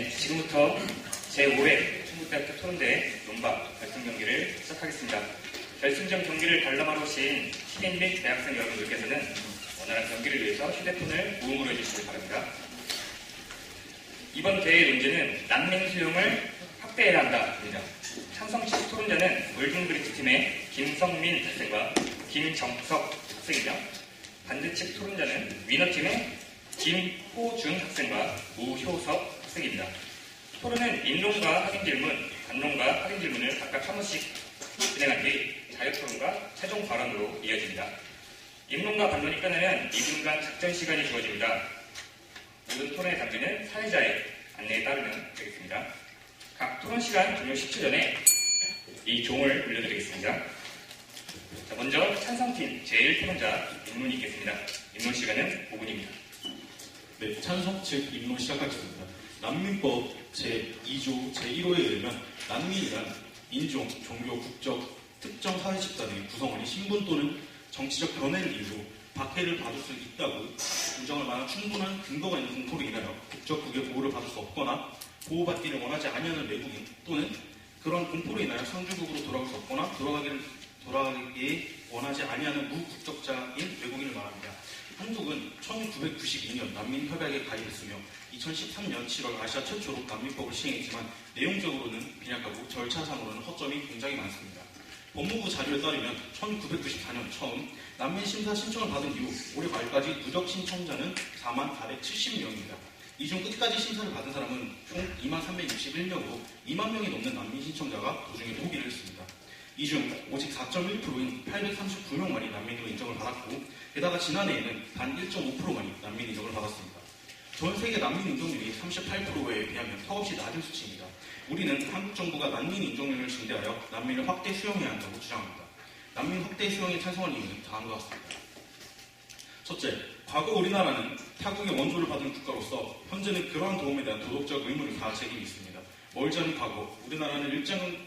네, 지금부터 제5회 충북대학교 토론대 논바 결승 경기를 시작하겠습니다. 결승전 경기를 관람하러 오신 시민 및 대학생 여러분들께서는 원활한 경기를 위해서 휴대폰을 무음으로 해주시기 바랍니다. 이번 대회 문제는 난민 수용을 확대해야 한다입니다. 찬성식 토론자는 월등브릿지 팀의 김성민 학생과 김정석 학생이며 반대 측 토론자는 위너팀의 김호준 학생과 우효석 학생입니다. 토론은 인론과 확인 질문, 반론과 확인 질문을 각각 한 번씩 진행한 뒤 자유토론과 최종 발언으로 이어집니다. 인론과 반론이 끝나면 2분간 작전 시간이 주어집니다. 모든 토론의 장비는 사회자의 안내에 따르면 되겠습니다. 각 토론 시간 종료 10초 전에 이 종을 울려드리겠습니다. 자, 먼저 찬성팀 제1토론자 인문이 있겠습니다. 인문 시간은 5분입니다. 네, 찬성 측 입론 시작하겠습니다. 난민법 제2조 제1호에 의하면 난민이란 인종, 종교, 국적, 특정 사회 집단의 구성원이 신분 또는 정치적 변화를 이유로 박해를 받을 수 있다고 인정할 만한 충분한 근거가 있는 공포로 인하여 국적국의 보호를 받을 수 없거나 보호받기를 원하지 아니하는 외국인 또는 그런 공포로 인하여 상주국으로 돌아갈 수 없거나 돌아가기 원하지 아니하는 무국적자인 외국인을 말합니다. 한국은 1992년 난민협약에 가입했으며 2013년 7월 아시아 최초로 난민법을 시행했지만 내용적으로는 빈약하고 절차상으로는 허점이 굉장히 많습니다. 법무부 자료에 따르면 1994년 처음 난민 심사 신청을 받은 이후 올해 말까지 누적 신청자는 4470명입니다. 이 중 끝까지 심사를 받은 사람은 총 2361명으로 2만 명이 넘는 난민 신청자가 도중에 포기를 했습니다. 이 중 오직 4.1%인 839명만이 난민으로 인정을 받았고 게다가 지난해에는 단 1.5%만이 난민 인정을 받았습니다. 전 세계 난민 인정률이 38%에 비하면 턱없이 낮은 수치입니다. 우리는 한국 정부가 난민 인정률을 증대하여 난민을 확대 수용해야 한다고 주장합니다. 난민 확대 수용에 찬성한 이유는 다음과 같습니다. 첫째, 과거 우리나라는 타국의 원조를 받은 국가로서 현재는 그러한 도움에 대한 도덕적 의무를 다할 책임이 있습니다. 멀지 않은 과거, 우리나라는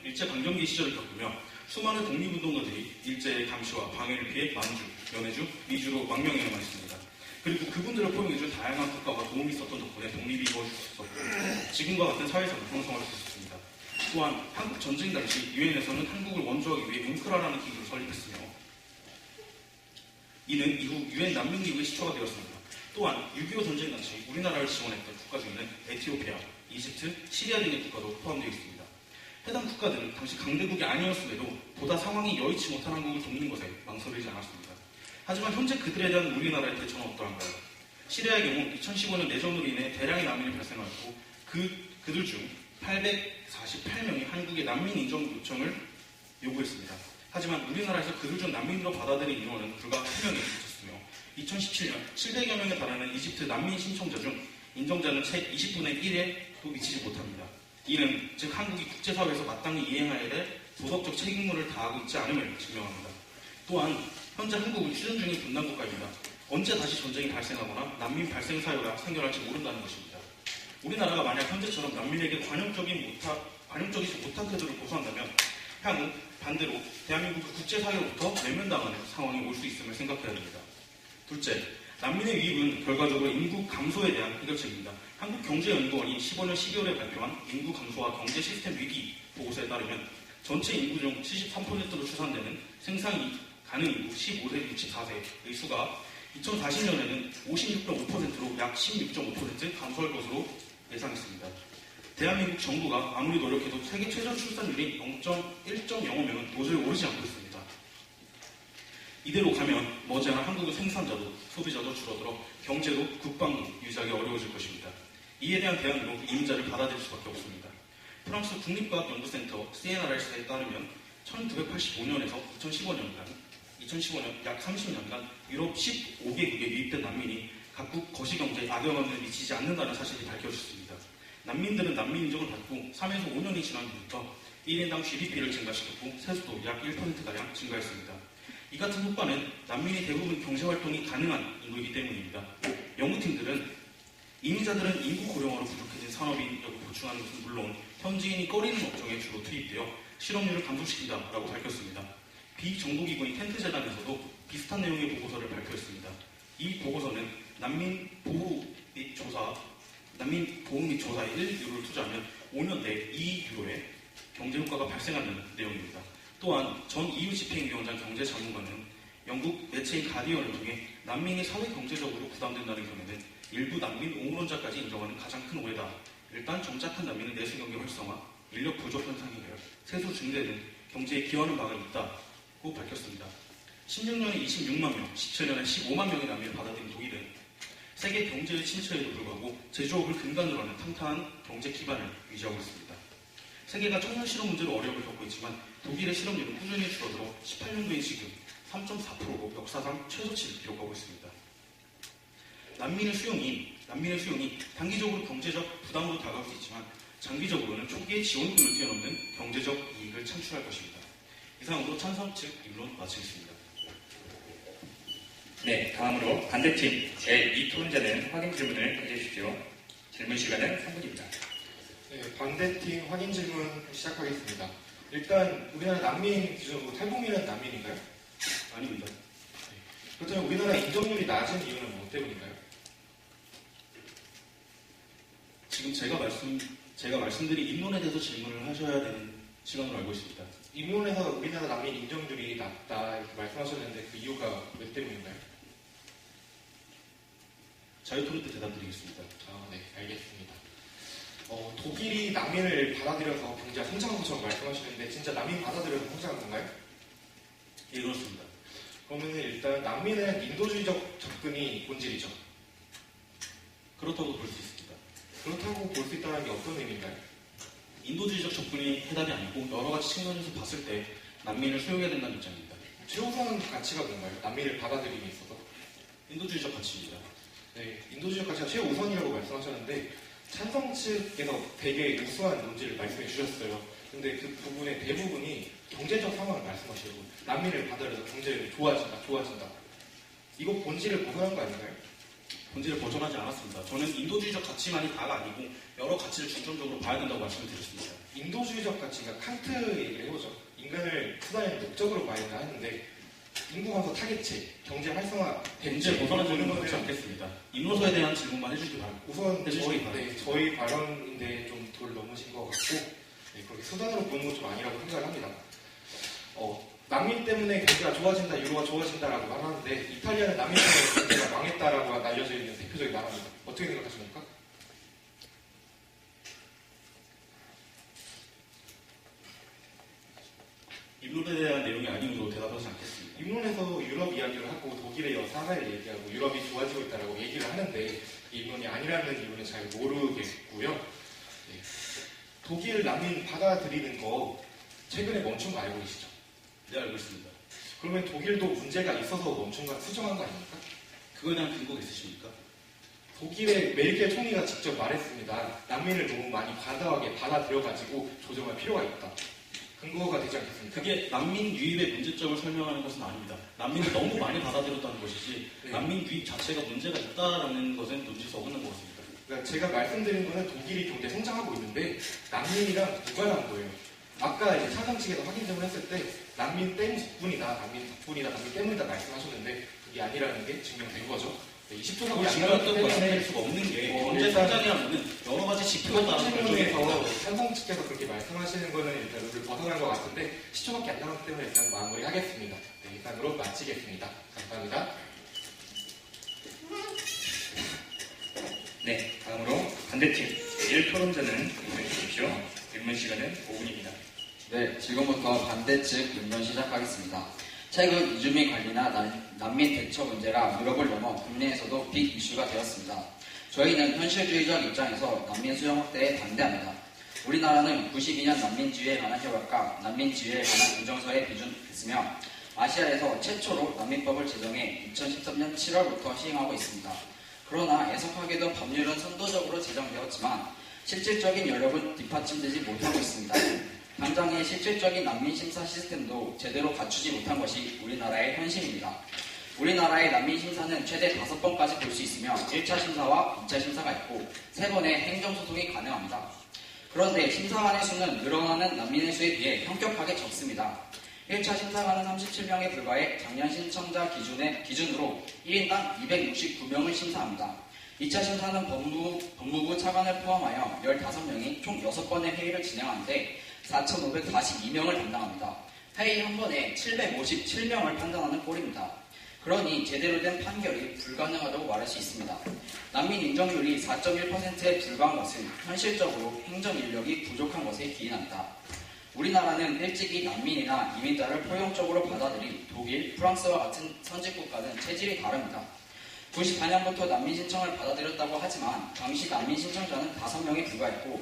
일제강점기 시절을 겪으며 수많은 독립운동가들이 일제의 감시와 방해를 피해 만주, 연해주, 미주로 망명해야만 했습니다. 그리고 그분들을 포용해준 다양한 국가가 도움이 있었던 덕분에 독립이 이루어질 수 있었고 지금과 같은 사회상을 형성할 수 있었습니다. 또한 한국 전쟁 당시 유엔에서는 한국을 원조하기 위해 웅크라라는 기구를 설립했으며 이는 이후 유엔 난민기구의 시초가 되었습니다. 또한 6.25 전쟁 당시 우리나라를 지원했던 국가 중에는 에티오피아, 이집트, 시리아 등의 국가도 포함되어 있습니다. 해당 국가들은 당시 강대국이 아니었음에도 보다 상황이 여의치 못한 한국을 돕는 것에 망설이지 않았습니다. 하지만 현재 그들에 대한 우리나라의 대처는 어떠한가요? 시리아의 경우 2015년 내전으로 인해 대량의 난민이 발생하였고 그들 중 848명이 한국의 난민 인정 요청을 요구했습니다. 하지만 우리나라에서 그들 중 난민으로 받아들인 인원은 불과 3명에 그쳤으며 2017년 700여 명에 달하는 이집트 난민 신청자 중 인정자는 채 20분의 1에도 미치지 못합니다. 이는 즉 한국이 국제사회에서 마땅히 이행해야 될 도덕적 책임을 다하고 있지 않음을 증명합니다. 또한 현재 한국은 휴전 중인 분단국가입니다. 언제 다시 전쟁이 발생하거나 난민 발생 사유가 생겨날지 모른다는 것입니다. 우리나라가 만약 현재처럼 난민에게 관용적이지 못한 태도를 고수한다면 향후 반대로 대한민국이 국제사회로부터 외면당하는 상황이 올 수 있음을 생각해야 합니다. 둘째, 난민의 유입은 결과적으로 인구 감소에 대한 해결책입니다. 한국경제연구원이 15년 12월에 발표한 인구 감소와 경제 시스템 위기 보고서에 따르면 전체 인구 중 73%로 추산되는 생산 가능 인구 15세 64세의 수가 2040년에는 56.5%로 약 16.5% 감소할 것으로 예상했습니다. 대한민국 정부가 아무리 노력해도 세계 최저 출산율인 1.05명은 도저히 오르지 않고 있습니다. 이대로 가면 머지않아 한국의 생산자도 소비자도 줄어들어 경제도 국방도 유지하기 어려워질 것입니다. 이에 대한 대안으로 이민자를 받아들일 수밖에 없습니다. 프랑스 국립과학연구센터 CNRS에 따르면 1985년에서 2015년 약 30년간 유럽 15개국에 유입된 난민이 각국 거시경제에 악영향을 미치지 않는다는 사실이 밝혀졌습니다. 난민들은 난민 인정을 받고 3에서 5년이 지난 뒤부터 1인당 GDP를 증가시켰고 세수도 약 1%가량 증가했습니다. 이 같은 효과는 난민이 대부분 경제활동이 가능한 인구이기 때문입니다. 연구팀들은 이민자들은 인구 고령화로 부족해진 산업인 여부 보충하는 것은 물론 현지인이 꺼리는 업종에 주로 투입되어 실업률을 감소시킨다라고 밝혔습니다. 비정부기구인 텐트재단에서도 비슷한 내용의 보고서를 발표했습니다. 이 보고서는 난민 보호 및 조사 난민 보험 및 조사에 1유로를 투자하면 5년 내 2유로의 경제 효과가 발생하는 내용입니다. 또한 전 EU 집행위원장 경제자문관은 영국 매체인 가디언을 통해 난민이 사회 경제적으로 부담된다는 견해는 일부 난민 옹호론자까지 인정하는 가장 큰 오해다. 일단 정착한 난민은 내수 경기 활성화, 인력 부족 현상이 해결, 세수 증대 등 경제에 기여하는 바가 있다고 밝혔습니다. 16년에 26만 명, 17년에 15만 명의 난민을 받아들인 독일은 세계 경제의 침체에도 불구하고 제조업을 근간으로 하는 탄탄한 경제 기반을 유지하고 있습니다. 세계가 청년 실업 문제로 어려움을 겪고 있지만 독일의 실업률은 꾸준히 줄어들어 18년도인 지금 3.4%로 역사상 최저치를 기록하고 있습니다. 난민의 수용이 단기적으로 경제적 부담으로 다가올 수 있지만 장기적으로는 초기의 지원금을 뛰어넘는 경제적 이익을 창출할 것입니다. 이상으로 찬성 측 입론 마치겠습니다. 네, 다음으로 반대팀 제2토론자는 확인 질문을 해주십시오. 질문 시간은 3분입니다. 네, 반대팀 확인 질문 시작하겠습니다. 일단 우리나라 난민 기준으로 탈북민은 난민인가요? 아닙니다. 그렇다면 우리나라 인정률이 낮은 이유는 뭐 때문인가요? 지금 제가 말씀드린 입론에 대해서 질문을 하셔야 되는 시간으로 알고 있습니다. 인문에서 우리나라 난민 인정률이 낮다 이렇게 말씀하셨는데 그 이유가 왜 때문인가요? 자유토론 때 대답드리겠습니다. 네, 알겠습니다. 독일이 난민을 받아들여서 경제가 성장한 것처럼 말씀하시는데 진짜 난민 받아들여서 성장한 건가요? 예, 그렇습니다. 그러면 일단 난민은 인도주의적 접근이 본질이죠. 그렇다고 볼 수 있습니다. 그렇다고 볼 수 있다는 게 어떤 의미인가요? 인도주의적 접근이 해답이 아니고 여러 가지 측면에서 봤을 때 난민을 수용해야 된다는 입장입니다. 최우선 가치가 뭔가요? 난민을 받아들임에 있어서. 인도주의적 가치입니다. 네, 인도주의적 가치가 최우선이라고 말씀하셨는데 찬성 측에서 되게 우수한 논지를 말씀해 주셨어요. 근데 그 부분의 대부분이 경제적 상황을 말씀하시고 난민을 받아들여서 경제를 좋아진다. 이거 본질을 벗어난 거 아닌가요? 본질을 벗어나지 않았습니다. 저는 인도주의적 가치만이 다가 아니고 여러 가치를 중점적으로 봐야 된다고 말씀을 드렸습니다. 인도주의적 가치가 칸트 얘기를 해보죠. 인간을 수단의 목적으로 봐야 된다 하는데 인구 감소 타겟책, 경제 활성화, 본질 벗어나지 않지 않겠습니다. 인로서에 대한 질문만 해주시기 바랍니다. 우선 해주시기 바랍니다. 저희 발언인데 좀 돌 넘으신 것 같고 그렇게 수단으로 보는 건 좀 아니라고 생각을 합니다. 난민 때문에 경제가 좋아진다, 유로가 좋아진다라고 말하는데 이탈리아는 난민 때문에 경제가 망했다라고 알려져 있는 대표적인 나라입니다. 어떻게 생각하십니까? 입론에 대한 내용이 아니므로 대답하지 않겠습니다. 입론에서 유럽 이야기를 하고 독일의 여사를 얘기하고 유럽이 좋아지고 있다라고 얘기를 하는데 입론이 아니라는 이유는 잘 모르겠고요. 네. 독일 난민 받아들이는 거 최근에 멈춘 거 알고 계시죠? 네, 알고 있습니다. 그러면 독일도 문제가 있어서 멈춘 거 수정한 거 아닙니까? 그거에 대한 근거가 있으십니까? 독일의 메르켈 총리가 직접 말했습니다. 난민을 너무 많이 과다하게 받아들여가지고 조정할 필요가 있다. 근거가 되지 않겠습니까? 그게 난민 유입의 문제점을 설명하는 것은 아닙니다. 난민을 너무 많이 받아들였다는 것이지 네. 난민 유입 자체가 문제가 있다라는 것은 논지서 없는 것 같습니다. 그러니까 제가 말씀드린 거는 독일이 경제 성장하고 있는데 난민이랑 무관한 거예요. 아까 이제 차상 측에서 확인 좀 했을 때 난민 덕분이다, 난민 때문이다 말씀하셨는데 그게 아니라는 게 증명된 거죠. 20초밖에 안 증명했던 남았기 거 때문에 말씀드릴 수가 없는 게 경제 일단 성장이라는 여러 가지 지표에 따라서 결정이 질문에서 됩니다. 찬성 측에서 그렇게 말씀하시는 거는 일단 룰을 벗어난 것 같은데 10초밖에 안 남았기 때문에 일단 마무리하겠습니다. 네, 이상으로 마치겠습니다. 감사합니다. 네, 다음으로 반대팀 제1토론자는 질문해 주십시오. 질문 시간은 5분입니다. 네, 지금부터 반대측 의견 시작하겠습니다. 최근 이주민 관리나 난민 대처 문제가 유럽을 넘어 국내에서도 빅 이슈가 되었습니다. 저희는 현실주의적 입장에서 난민 수용 확대에 반대합니다. 우리나라는 92년 난민지위에 관한 협약과 난민지위에 관한 인정서에 비준했으며 아시아에서 최초로 난민법을 제정해 2013년 7월부터 시행하고 있습니다. 그러나 애석하게도 법률은 선도적으로 제정되었지만 실질적인 여력은 뒷받침되지 못하고 있습니다. 당장의 실질적인 난민 심사 시스템도 제대로 갖추지 못한 것이 우리나라의 현실입니다. 우리나라의 난민 심사는 최대 5번까지 볼 수 있으며 1차 심사와 2차 심사가 있고 3번의 행정소송이 가능합니다. 그런데 심사관의 수는 늘어나는 난민의 수에 비해 현격하게 적습니다. 1차 심사관은 37명에 불과해 작년 신청자 기준으로 1인당 269명을 심사합니다. 2차 심사는 법무부 차관을 포함하여 15명이 총 6번의 회의를 진행하는데 4,542명을 담당합니다. 회의 한 번에 757명을 판단하는 꼴입니다. 그러니 제대로 된 판결이 불가능하다고 말할 수 있습니다. 난민 인정률이 4.1%에 불과한 것은 현실적으로 행정 인력이 부족한 것에 기인합니다. 우리나라는 일찍이 난민이나 이민자를 포용적으로 받아들인 독일, 프랑스와 같은 선진국과는 체질이 다릅니다. 94년부터 난민 신청을 받아들였다고 하지만 당시 난민 신청자는 5명에 불과했고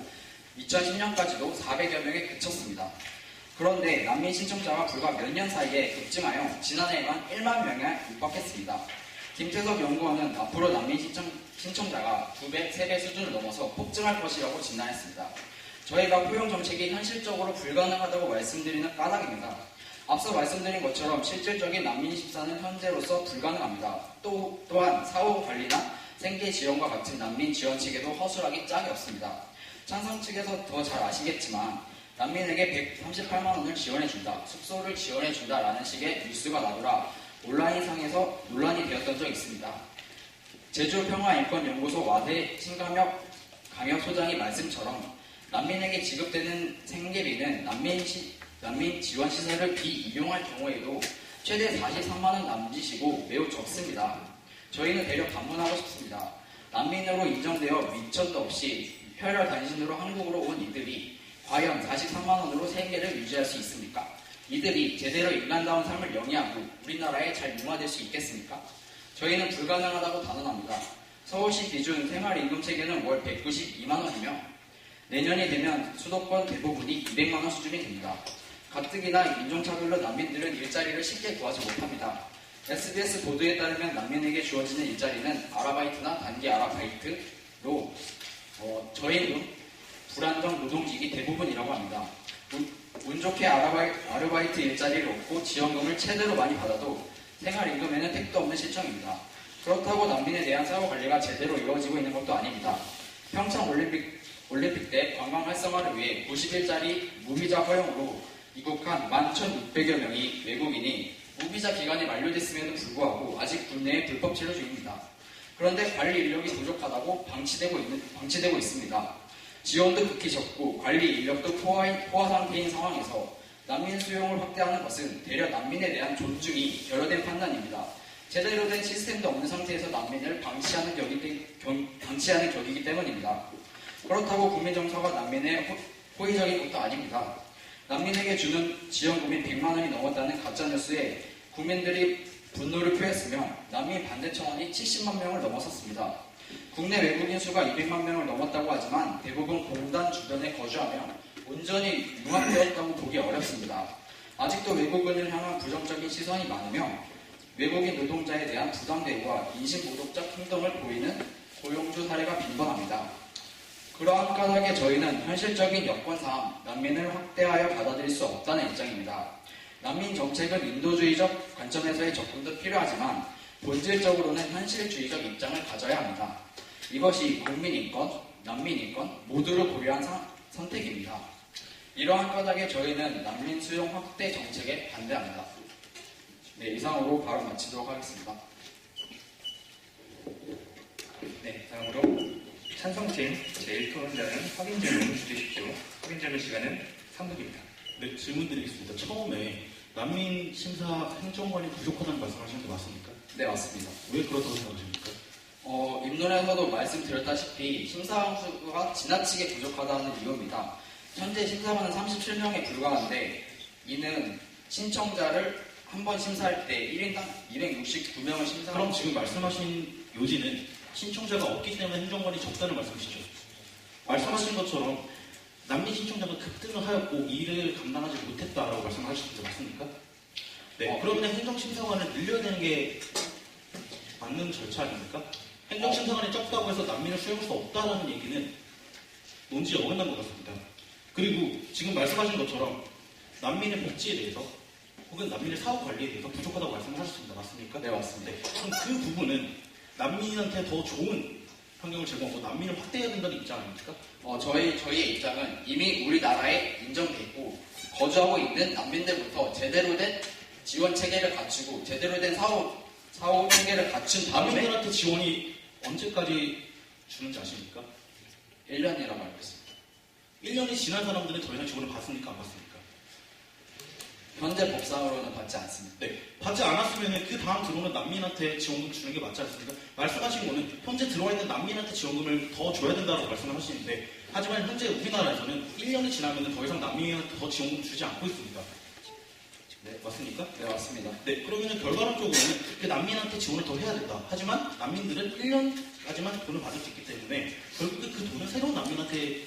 2010년까지도 400여 명에 그쳤습니다. 그런데 난민 신청자가 불과 몇 년 사이에 급증하여 지난해에만 1만 명에 육박했습니다. 김태석 연구원은 앞으로 난민 신청자가 2배, 3배 수준을 넘어서 폭증할 것이라고 진단했습니다. 저희가 포용 정책이 현실적으로 불가능하다고 말씀드리는 까닭입니다. 앞서 말씀드린 것처럼 실질적인 난민 심사는 현재로서 불가능합니다. 또한 사후 관리나 생계 지원과 같은 난민 지원 체계도 허술하기 짝이 없습니다. 찬성 측에서 더 잘 아시겠지만 난민에게 138만 원을 지원해준다, 숙소를 지원해준다라는 식의 뉴스가 나돌아 온라인상에서 논란이 되었던 적이 있습니다. 제주평화인권연구소 와대 신강혁 소장의 말씀처럼 난민에게 지급되는 생계비는 난민 지원 시설을 비이용할 경우에도 최대 43만 원 남짓이고 매우 적습니다. 저희는 대려 반문하고 싶습니다. 난민으로 인정되어 미천도 없이 혈혈 단신으로 한국으로 온 이들이 과연 43만 원으로 생계를 유지할 수 있습니까? 이들이 제대로 인간다운 삶을 영위하고 우리나라에 잘 융화될 수 있겠습니까? 저희는 불가능하다고 단언합니다. 서울시 기준 생활임금 체계는 월 192만 원이며 내년이 되면 수도권 대부분이 200만 원 수준이 됩니다. 가뜩이나 인종차별로 난민들은 일자리를 쉽게 구하지 못합니다. SBS 보도에 따르면 난민에게 주어지는 일자리는 아르바이트나 단기 아르바이트로 저임금, 불안정 노동직이 대부분이라고 합니다. 운 좋게 아르바이트 일자리를 얻고 지원금을 최대로 많이 받아도 생활임금에는 택도 없는 실정입니다. 그렇다고 난민에 대한 사후 관리가 제대로 이루어지고 있는 것도 아닙니다. 평창 올림픽 때 관광 활성화를 위해 90일짜리 무비자 허용으로 입국한 11,600여 명이 외국인이 무비자 기간이 만료됐음에도 불구하고 아직 국내에 불법 체류 중입니다. 그런데 관리 인력이 부족하다고 방치되고 있습니다. 지원도 극히 적고 관리 인력도 포화 상태인 상황에서 난민 수용을 확대하는 것은 대려 난민에 대한 존중이 결여된 판단입니다. 제대로 된 시스템도 없는 상태에서 난민을 방치하는 격이기 때문입니다. 그렇다고 국민정서가 난민의 호의적인 것도 아닙니다. 난민에게 주는 지원금이 100만 원이 넘었다는 가짜뉴스에 국민들이 분노를 표했으며 난민 반대 청원이 70만 명을 넘어섰습니다. 국내 외국인 수가 200만 명을 넘었다고 하지만 대부분 공단 주변에 거주하며 온전히 융합되었다고 보기 어렵습니다. 아직도 외국인을 향한 부정적인 시선이 많으며 외국인 노동자에 대한 부당 대우와 인신모독적 행동을 보이는 고용주 사례가 빈번합니다. 그러한 까닭에 저희는 현실적인 여건상 난민을 확대하여 받아들일 수 없다는 입장입니다. 난민 정책은 인도주의적 관점에서의 접근도 필요하지만 본질적으로는 현실주의적 입장을 가져야 합니다. 이것이 국민인권, 난민인권 모두를 고려한 선택입니다. 이러한 까닭에 저희는 난민 수용 확대 정책에 반대합니다. 네, 이상으로 바로 마치도록 하겠습니다. 네, 다음으로 찬성팀 제1토론자는 확인 질문 주십시오. 확인 질문 시간은 3분입니다. 네, 질문 드리겠습니다. 처음에 난민 심사 행정관이 부족하다는 말씀하신 게 맞습니까? 네, 맞습니다. 왜 그렇다고 생각하십니까? 입론에서도 말씀드렸다시피 심사 수가 지나치게 부족하다는 이유입니다. 현재 심사관은 37명에 불과한데 이는 신청자를 한 번 심사할 때 1인당 269명을 심사하고 그럼 지금 말씀하신 요지는 신청자가 없기 때문에 행정관이 적다는 말씀이시죠? 말씀하신 것처럼 난민 신청자가 급등을 하였고 일을 감당하지 못했다라고 말씀하셨는데 맞습니까? 네. 그러면 행정심사관을 늘려야 되는 게 맞는 절차 아닙니까? 행정심사관이 적다고 해서 난민을 수용할 수 없다라는 얘기는 논지에 어긋난 것 같습니다. 그리고 지금 말씀하신 것처럼 난민의 복지에 대해서 혹은 난민의 사후 관리에 대해서 부족하다고 말씀하셨습니다. 맞습니까? 네, 맞습니다. 그럼 그 부분은 난민한테 더 좋은 환경을 제공하고 난민을 확대해야 된다는 입장 아닙니까? 저희의 입장은 이미 우리나라에 인정돼 있고 거주하고 있는 난민들부터 제대로 된 지원 체계를 갖추고 제대로 된 사후 체계를 갖춘 다음에 난민들한테 지원이 언제까지 주는지 아십니까? 1년이라고 알고 있습니다. 1년이 지난 사람들은 더 이상 지원을 받습니까? 안 받습니까? 현재 법상으로는 받지 않습니다. 네, 받지 않았으면 그 다음 들어오는 난민한테 지원금 주는 게 맞지 않습니까? 말씀하신 거는 현재 들어와 있는 난민한테 지원금을 더 줘야 된다고 말씀을 하시는데, 하지만 현재 우리나라에서는 1년이 지나면 더 이상 난민한테 더 지원금 주지 않고 있습니다. 네, 맞습니까? 네, 맞습니다. 네, 그러면 결과론적으로는 그 난민한테 지원을 더 해야 된다. 하지만 난민들은 1년까지만 돈을 받을 수 있기 때문에 결국에 그 돈을 새로운 난민한테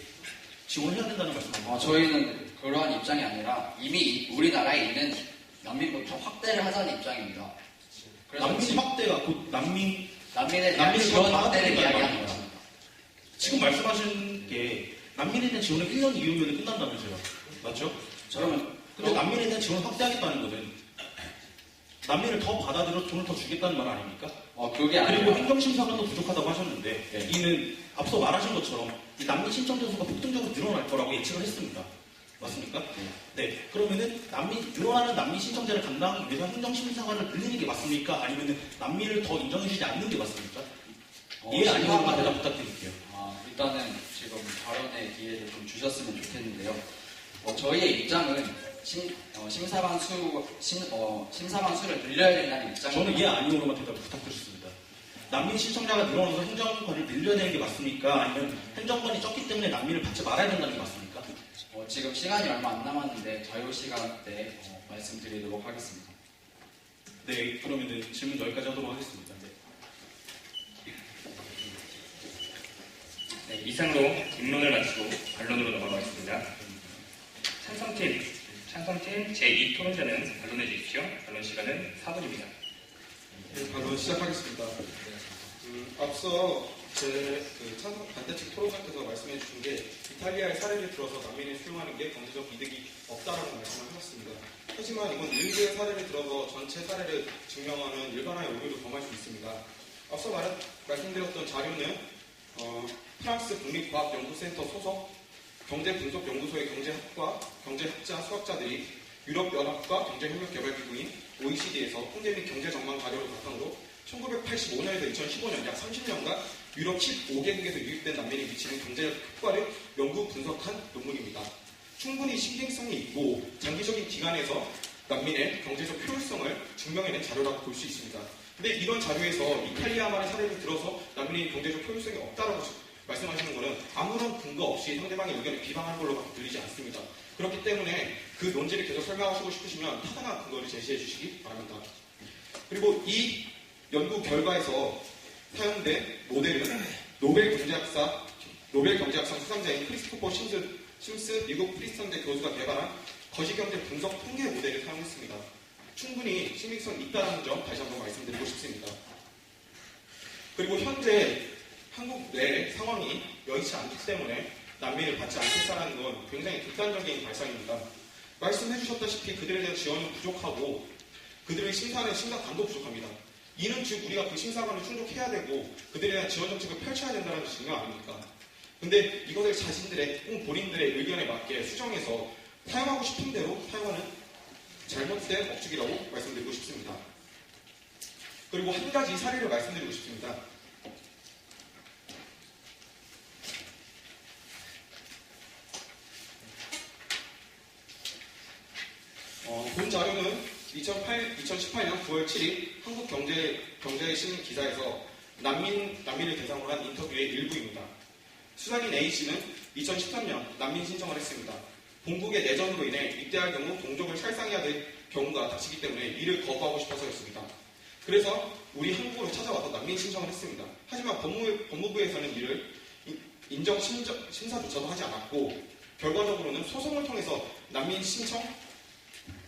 지원을 해야 된다는 말씀입니다. 저희는 그러한 입장이 아니라 이미 우리나라에 있는 난민부터 확대를 하자는 입장입니다. 그래서 난민 확대가 곧 난민에 난민에 대한 난민을 지원 더 확대를 받아들이는 이야기하는 거예요. 것입니다. 지금 말씀하신 게 난민에 대한 지원은 1년 이후면 끝난다면서요. 맞죠? 근데 난민에 대한 지원을 확대하겠다는 것은 난민을 더 받아들여 돈을 더 주겠다는 말 아닙니까? 그게 그리고 아니고 행정심사관도 부족하다고 하셨는데 네. 이는 앞서 말하신 것처럼 이 난민 신청자 수가 폭등적으로 늘어날 거라고 예측을 했습니다. 맞습니까? 네. 그러면은 늘어나는 난민 신청자를 감당하기 위해서 행정심사관을 늘리는 게 맞습니까? 아니면은 난민을 더 인정해주지 않는 게 맞습니까? 예, 아니요만 대답 부탁드릴게요. 일단은 지금 발언의 기회를 좀 주셨으면 좋겠는데요. 저희의 입장은 심사관 수를 늘려야 된다는 입장입니다. 저는 예, 아니요로만 대답 부탁드렸습니다. 난민 신청자가 늘어나서 행정관을 늘려야 되는 게 맞습니까? 아니면 행정관이 적기 때문에 난민을 받지 말아야 된다는 게 맞습니까? 지금 시간이 얼마 안 남았는데 자유시간 때 말씀드리도록 하겠습니다. 네, 그러면 질문 여기까지 하도록 하겠습니다. 네, 이상으로 입론을 마치고 반론으로 넘어가겠습니다. 찬성팀 제2토론자는 반론해 주십시오. 반론 시간은 4분입니다. 네, 반론 시작하겠습니다. 앞서 찬성 반대측 토론자께서 말씀해 주신 게 이탈리아의 사례를 들어서 난민을 수용하는 게 경제적 이득이 없다라고 말씀을 하셨습니다. 하지만 이건 일부의 사례를 들어서 전체 사례를 증명하는 일반화의 오류를 범할 수 있습니다. 앞서 말씀드렸던 자료는 프랑스 국립과학연구센터 소속 경제분석연구소의 경제학자, 수학자들이 유럽연합과 경제협력개발기구인 OECD에서 통계 및 경제전망 자료를 바탕으로 1985년에서 2015년 약 30년간 유럽 15개국에서 유입된 난민이 미치는 경제적 효과를 연구 분석한 논문입니다. 충분히 신빙성이 있고 장기적인 기간에서 난민의 경제적 효율성을 증명해낸 자료라고 볼 수 있습니다. 근데 이런 자료에서 이탈리아만의 사례를 들어서 난민의 경제적 효율성이 없다라고 말씀하시는 것은 아무런 근거 없이 상대방의 의견을 비방하는 걸로밖에 들리지 않습니다. 그렇기 때문에 그 논지를 계속 설명하시고 싶으시면 타당한 근거를 제시해 주시기 바랍니다. 그리고 이 연구 결과에서 사용된 모델은 노벨 경제학상 수상자인 크리스토퍼 심스 미국 프리스턴대 교수가 개발한 거시경제 분석 통계 모델을 사용했습니다. 충분히 신빙성이 있다는 점 다시 한번 말씀드리고 싶습니다. 그리고 현재 한국 내 상황이 여의치 않기 때문에 난민을 받지 않겠다는 건 굉장히 극단적인 발상입니다. 말씀해 주셨다시피 그들에 대한 지원은 부족하고 그들의 심사는 심사관도 부족합니다. 이는 즉 우리가 그 심사관을 충족해야 되고 그들에 대한 지원 정책을 펼쳐야 된다는 증거 아닙니까? 근데 이것을 자신들의 본인들의 의견에 맞게 수정해서 사용하고 싶은 대로 사용하는 잘못된 업적이라고 말씀드리고 싶습니다. 그리고 한 가지 사례를 말씀드리고 싶습니다. 본 자료는 2018년 9월 7일 한국경제의 신문 기사에서 난민을 대상으로 한 인터뷰의 일부입니다. 수상인 A씨는 2013년 난민 신청을 했습니다. 본국의 내전으로 인해 입대할 경우 동족을 살상해야 될 경우가 닥치기 때문에 이를 거부하고 싶어서였습니다. 그래서 우리 한국으로 찾아와서 난민 신청을 했습니다. 하지만 법무부에서는 이를 인정 심사조차도 하지 않았고 결과적으로는 소송을 통해서 난민 신청만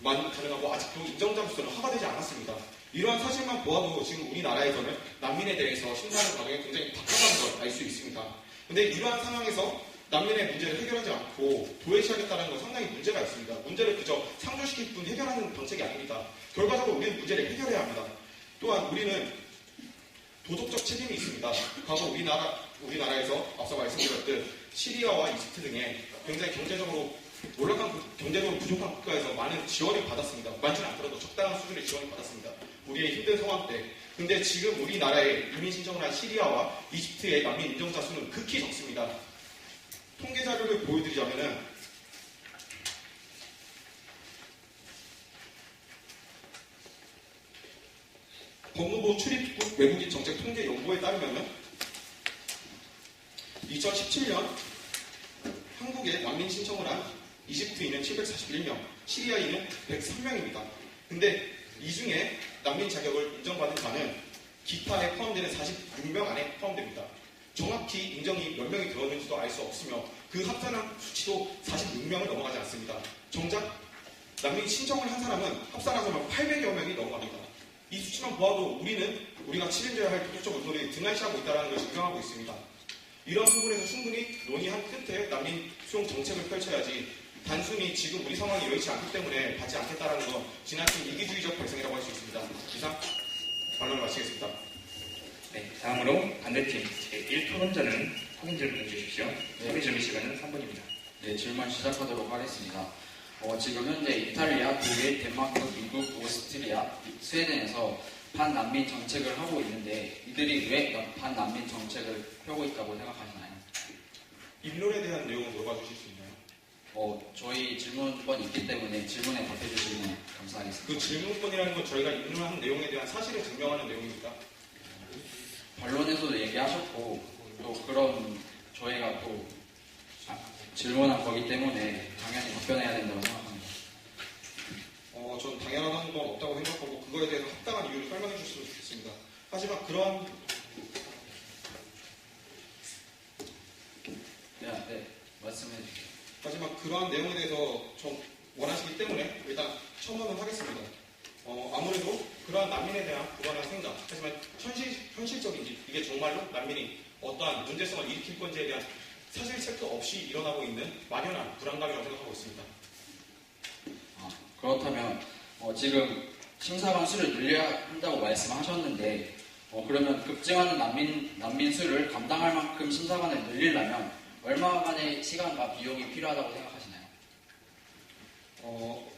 가능하고 아직도 인정자로서는 허가되지 않았습니다. 이러한 사실만 보아도 지금 우리나라에서는 난민에 대해서 심사하는 과정이 굉장히 박하다는 걸 알 수 있습니다. 근데 이러한 상황에서 난민의 문제를 해결하지 않고 도외시하겠다는 건 상당히 문제가 있습니다. 문제를 그저 상조시킬 뿐 해결하는 정책이 아닙니다. 결과적으로 우리는 문제를 해결해야 합니다. 또한 우리는 도덕적 책임이 있습니다. 과거 우리나라에서 앞서 말씀드렸듯 시리아와 이집트 등의 굉장히 경제적으로 부족한 국가에서 많은 지원을 받았습니다. 많지는 않더라도 적당한 수준의 지원을 받았습니다. 우리의 힘든 상황 때. 근데 지금 우리나라에 이민 신청을 한 시리아와 이집트의 난민 인정자 수는 극히 적습니다. 통계 자료를 보여드리자면은 법무부 출입국 외국인 정책 통계 연구에 따르면은 2017년 한국에 난민 신청을 한 이집트인은 741명, 시리아인은 103명입니다. 근데 이 중에 난민 자격을 인정받은 자는 기타에 포함되는 46명 안에 포함됩니다. 정확히 인정이 몇 명이 들어오는지도 알 수 없으며 그 합산한 수치도 46명을 넘어가지 않습니다. 정작 난민 신청을 한 사람은 합산하자면 800여 명이 넘어갑니다. 이 수치만 보아도 우리가 책임져야 할 도덕적 의무를 등한시하고 있다는 것을 증명하고 있습니다. 이런 부분에서 충분히 논의한 끝에 난민 수용 정책을 펼쳐야지 단순히 지금 우리 상황이 여의치 않기 때문에 받지 않겠다는 건 지나친 이기주의적 발상이라고 할 수 있습니다. 이상 반론을 마치겠습니다. 네, 다음으로 반대팀 제1토론자는 확인 질문해 주십시오. 확인 질문 시간은 3분입니다. 네, 질문 시작하도록 하겠습니다. 지금 현재 이탈리아, 독일, 덴마크, 미국, 오스트리아, 스웨덴에서 반난민 정책을 하고 있는데 이들이 왜 반난민 정책을 펴고 있다고 생각하시나요? 입론에 대한 내용을 물어봐 주실 수 있나요? 저희 질문권이 있기 때문에 질문에 답해 주시면 감사하겠습니다. 그 질문권이라는 건 저희가 입론한 내용에 대한 사실을 증명하는 내용입니다. 반론에서도 얘기하셨고 또 그런 저희가 또 질문한 거기 때문에 당연히 답변해야 된다고 생각합니다. 전 당연한 건 없다고 생각하고 그거에 대해서 합당한 이유를 설명해 주셨으면 좋겠습니다. 하지만 그러한 말씀해 주세요. 하지만 그러한 내용에 대해서 좀 원하시기 때문에 일단 첨언을 하겠습니다. 아무래도 그러한 난민에 대한 불안한 생각, 하지만 현실적인지 이게 정말로 난민이 어떠한 문제성을 일으킬 건지에 대한 사실 체크 없이 일어나고 있는 막연한 불안감이라고 생각하고 있습니다. 그렇다면 지금 심사관 수를 늘려야 한다고 말씀하셨는데 그러면 급증하는 난민 수를 감당할 만큼 심사관을 늘리려면 얼마만의 시간과 비용이 필요하다고 생각하시나요?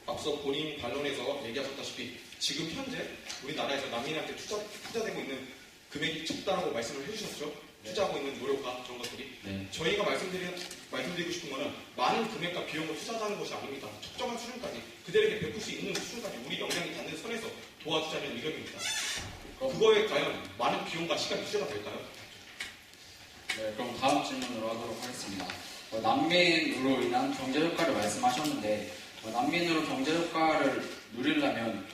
앞서 본인 반론에서 얘기하셨다시피 지금 현재 우리나라에서 난민한테 투자되고 있는 금액이 적다라고 말씀을 해주셨죠? 투자하고 있는 노력과 그런 것들이. 네. 저희가 말씀드리고 싶은 거는 많은 금액과 비용을 투자하는 것이 아닙니다. 적정한 수준까지 그들에게 베풀 수 있는 수준까지 우리 역량이 닿는 선에서 도와주자는 의견입니다. 그거에 과연 많은 비용과 시간이 투자가 될까요? 네, 그럼 다음 질문으로 하도록 하겠습니다. 난민으로 인한 경제 효과를 말씀하셨는데 난민으로 경제 효과를 누리려면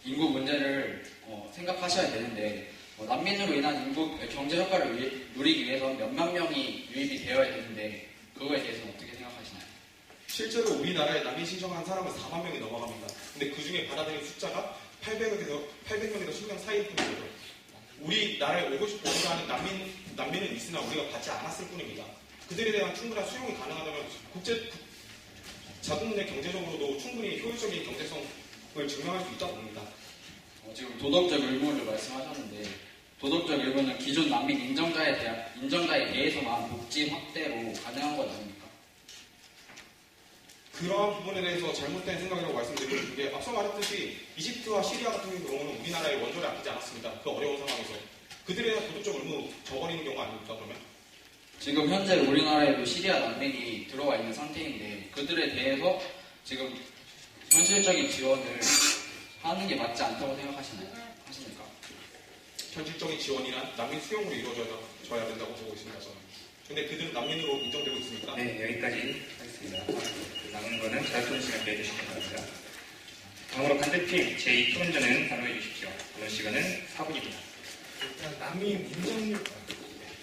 인구 문제를 생각하셔야 되는데 난민으로 인한 경제 효과를 누리기 위해서 몇만 명이 유입이 되어야 되는데 그거에 대해서는 어떻게 생각하시나요? 실제로 우리나라에 난민 신청한 사람은 4만 명이 넘어갑니다. 근데 그 중에 받아들인 숫자가 800명에서 1000명 사이일 뿐이죠. 우리나라에 오고자 하는 난민은 있으나 우리가 받지 않았을 뿐입니다. 그들에 대한 충분한 수용이 가능하다면 자국 내 경제적으로도 충분히 효율적인 경제성을 증명할 수 있다고 봅니다. 지금 도덕적 의무를 말씀하셨는데 도덕적 의무는 기존 난민 인정자에 대해서만 복지 확대로 가능한 것 아닙니까? 그러한 부분에 대해서 잘못된 생각이라고 말씀드리는 게 앞서 말했듯이 이집트와 시리아 같은 경우는 우리나라의 원조를 아끼지 않았습니다. 그 어려운 상황에서 그들에 대한 도덕적 의무 저버리는 경우 아닙니까 그러면? 지금 현재 우리나라에도 시리아 난민이 들어와 있는 상태인데 그들에 대해서 지금 현실적인 지원을 하는 게 맞지 않다고 생각하십니까? 현실적인 지원이란 난민 수용으로 이루어져야 된다고 보고 있습니다. 저는. 근데 그들은 난민으로 인정되고 있습니까? 네, 여기까지 하겠습니다. 남은 거는 자유토론 시간 내주시면 됩니다. 다음으로 반대팀 제2토론자는 발언해 주십시오. 발언 시간은 4분입니다. 일단 난민 인정률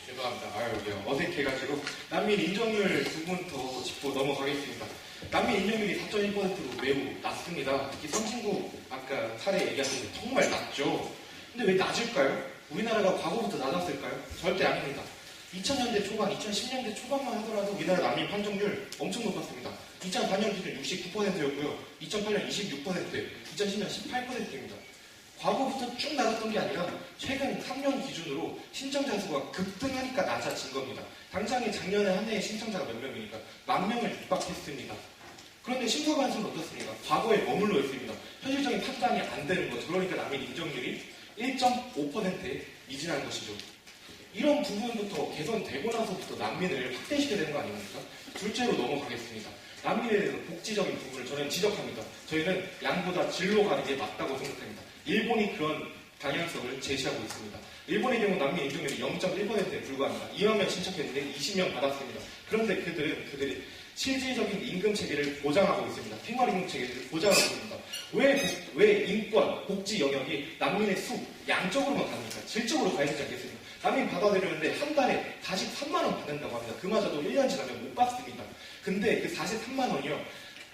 죄송합니다. 어색해가지고 난민 인정률 두 분 더 짚고 넘어가겠습니다. 난민 인정률이 4.1%로 매우 낮습니다. 특히 선진국 아까 사례 얘기하셨는데 정말 낮죠. 근데 왜 낮을까요? 우리나라가 과거부터 낮았을까요? 절대 아닙니다. 2000년대 초반, 2010년대 초반만 하더라도 우리나라 난민 판정률 엄청 높았습니다. 2004년 기준 69%였고요. 2008년 26%, 2010년 18%입니다. 과거부터 쭉 낮았던 게 아니라 최근 3년 기준으로 신청자 수가 급등하니까 낮아진 겁니다. 당장에 작년에 한 해에 신청자가 몇 명이니까 10,000명을 육박했습니다. 그런데 심사관 수는 어떻습니까? 과거에 머물러 있습니다. 현실적인 수당이 안 되는 거죠. 그러니까 난민 인정률이 1.5%에 미진한 것이죠. 이런 부분부터 개선되고 나서부터 난민을 확대시켜야 되는 거 아닙니까? 둘째로 넘어가겠습니다. 난민에 대해서 복지적인 부분을 저는 지적합니다. 저희는 양보다 질로 가는 게 맞다고 생각합니다. 일본이 그런 방향성을 제시하고 있습니다. 일본의 경우 난민 인정률이 0.1%에 불과합니다. 2만 명 신청했는데 20명 받았습니다. 그런데 그들이 실질적인 임금 체계를 보장하고 있습니다. 생활임금 체계를 보장하고 있습니다. 왜 인권, 복지 영역이 난민의 수, 양적으로만 갑니까? 질적으로 가야 되지 않겠습니까? 난민 받아들였는데 한 달에 43만 원 받는다고 합니다. 그마저도 1년 지나면 못 받습니다. 근데 그 43만 원이요.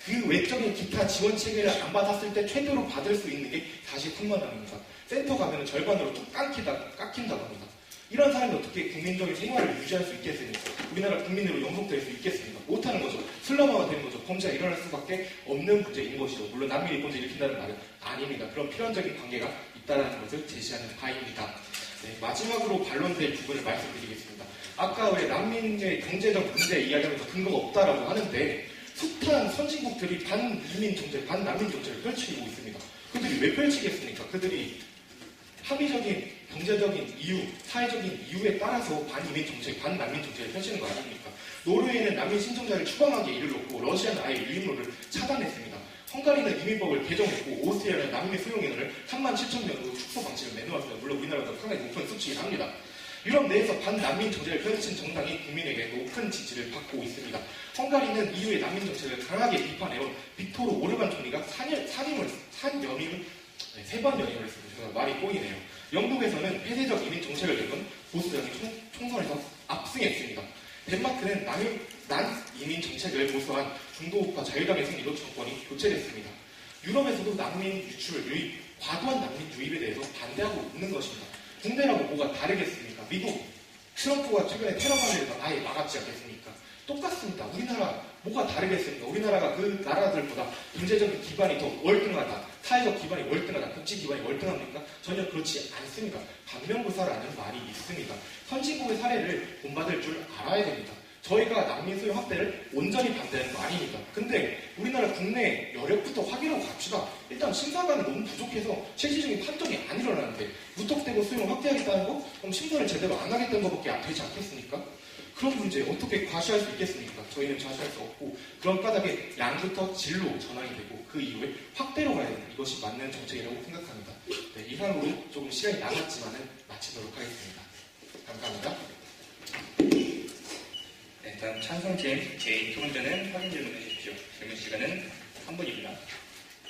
그 외적인 기타 지원 체계를 안 받았을 때 최대로 받을 수 있는 게 43만 원입니다. 센터 가면 절반으로 쭉 깎인다고 합니다. 이런 사람이 어떻게 국민적인 생활을 유지할 수 있겠습니까? 우리나라 국민으로 영속될 수 있겠습니까? 못하는 거죠. 슬럼화가 되는 거죠. 범죄가 일어날 수밖에 없는 문제인 것이죠. 물론 난민이 범죄를 일으킨다는 말은 아닙니다. 그런 필연적인 관계가 있다는 것을 제시하는 바입니다. 네, 마지막으로 반론될 부분을 말씀드리겠습니다. 아까 왜 난민의 경제적 문제 이야기하면서 근거가 없다라고 하는데 숱한 선진국들이 반이민 정책, 반난민 정책을 펼치고 있습니다. 그들이 왜 펼치겠습니까? 그들이 합리적인 경제적인 이유, 사회적인 이유에 따라서 반이민 정책, 반난민 정책을 펼치는 거 아닙니까? 노르웨이는 난민 신청자를 추방하기에 이르렀고 러시아는 아예 유입로를 차단했습니다. 헝가리는 이민법을 개정했고 오스트리아는 난민 수용 인원을 37,000명으로 축소 방침을 내놓았습니다. 물론 우리나라보다 상당히 높은 수치이긴 합니다. 유럽 내에서 반난민 정책을 펼친 정당이 국민에게 높은 지지를 받고 있습니다. 헝가리는 EU의 난민 정책을 강하게 비판해온 빅토르 오르반 총리가 3번 연임을 했습니다. 말이 꼬이네요. 영국에서는 폐쇄적 이민 정책을 내건 보수당이 총선에서 압승했습니다. 덴마크는 난 이민 정책을 보수한 중도우파 자유당의 승리로 정권이 교체됐습니다. 유럽에서도 난민 유출, 유입, 과도한 난민 유입에 대해서 반대하고 있는 것입니다. 국내라고 뭐가 다르겠습니까? 미국, 트럼프가 최근에 테러감에 대해서 아예 막았지 않겠습니까? 똑같습니다. 우리나라 뭐가 다르겠습니까? 우리나라가 그 나라들보다 경제적인 기반이 더 월등하다. 사회적 기반이 월등하다. 복지 기반이 월등합니까? 전혀 그렇지 않습니다. 반면교사라는 말이 있습니다. 선진국의 사례를 본받을 줄 알아야 됩니다. 저희가 난민 수용 확대를 온전히 반대하는 거 아닙니다. 근데 우리나라 국내 여력부터 확인하고 갑시다. 일단 심사관은 너무 부족해서 실질적인 판정이 안 일어나는데 무턱대고 수용을 확대하겠다는 거? 그럼 심사를 제대로 안 하겠다는 것밖에 되지 않겠습니까? 그런 문제 어떻게 과시할 수 있겠습니까? 저희는 과시할 수 없고 그런 까닭에 양부터 질로 전환이 되고 그 이후에 확대로 가야 되는 이것이 맞는 정책이라고 생각합니다. 네, 이상으로 조금 시간이 남았지만은 마치도록 하겠습니다. 감사합니다. 네, 다음 찬성팀 제2토론자는 확인 질문해 주십시오. 질문 시간은 3분입니다.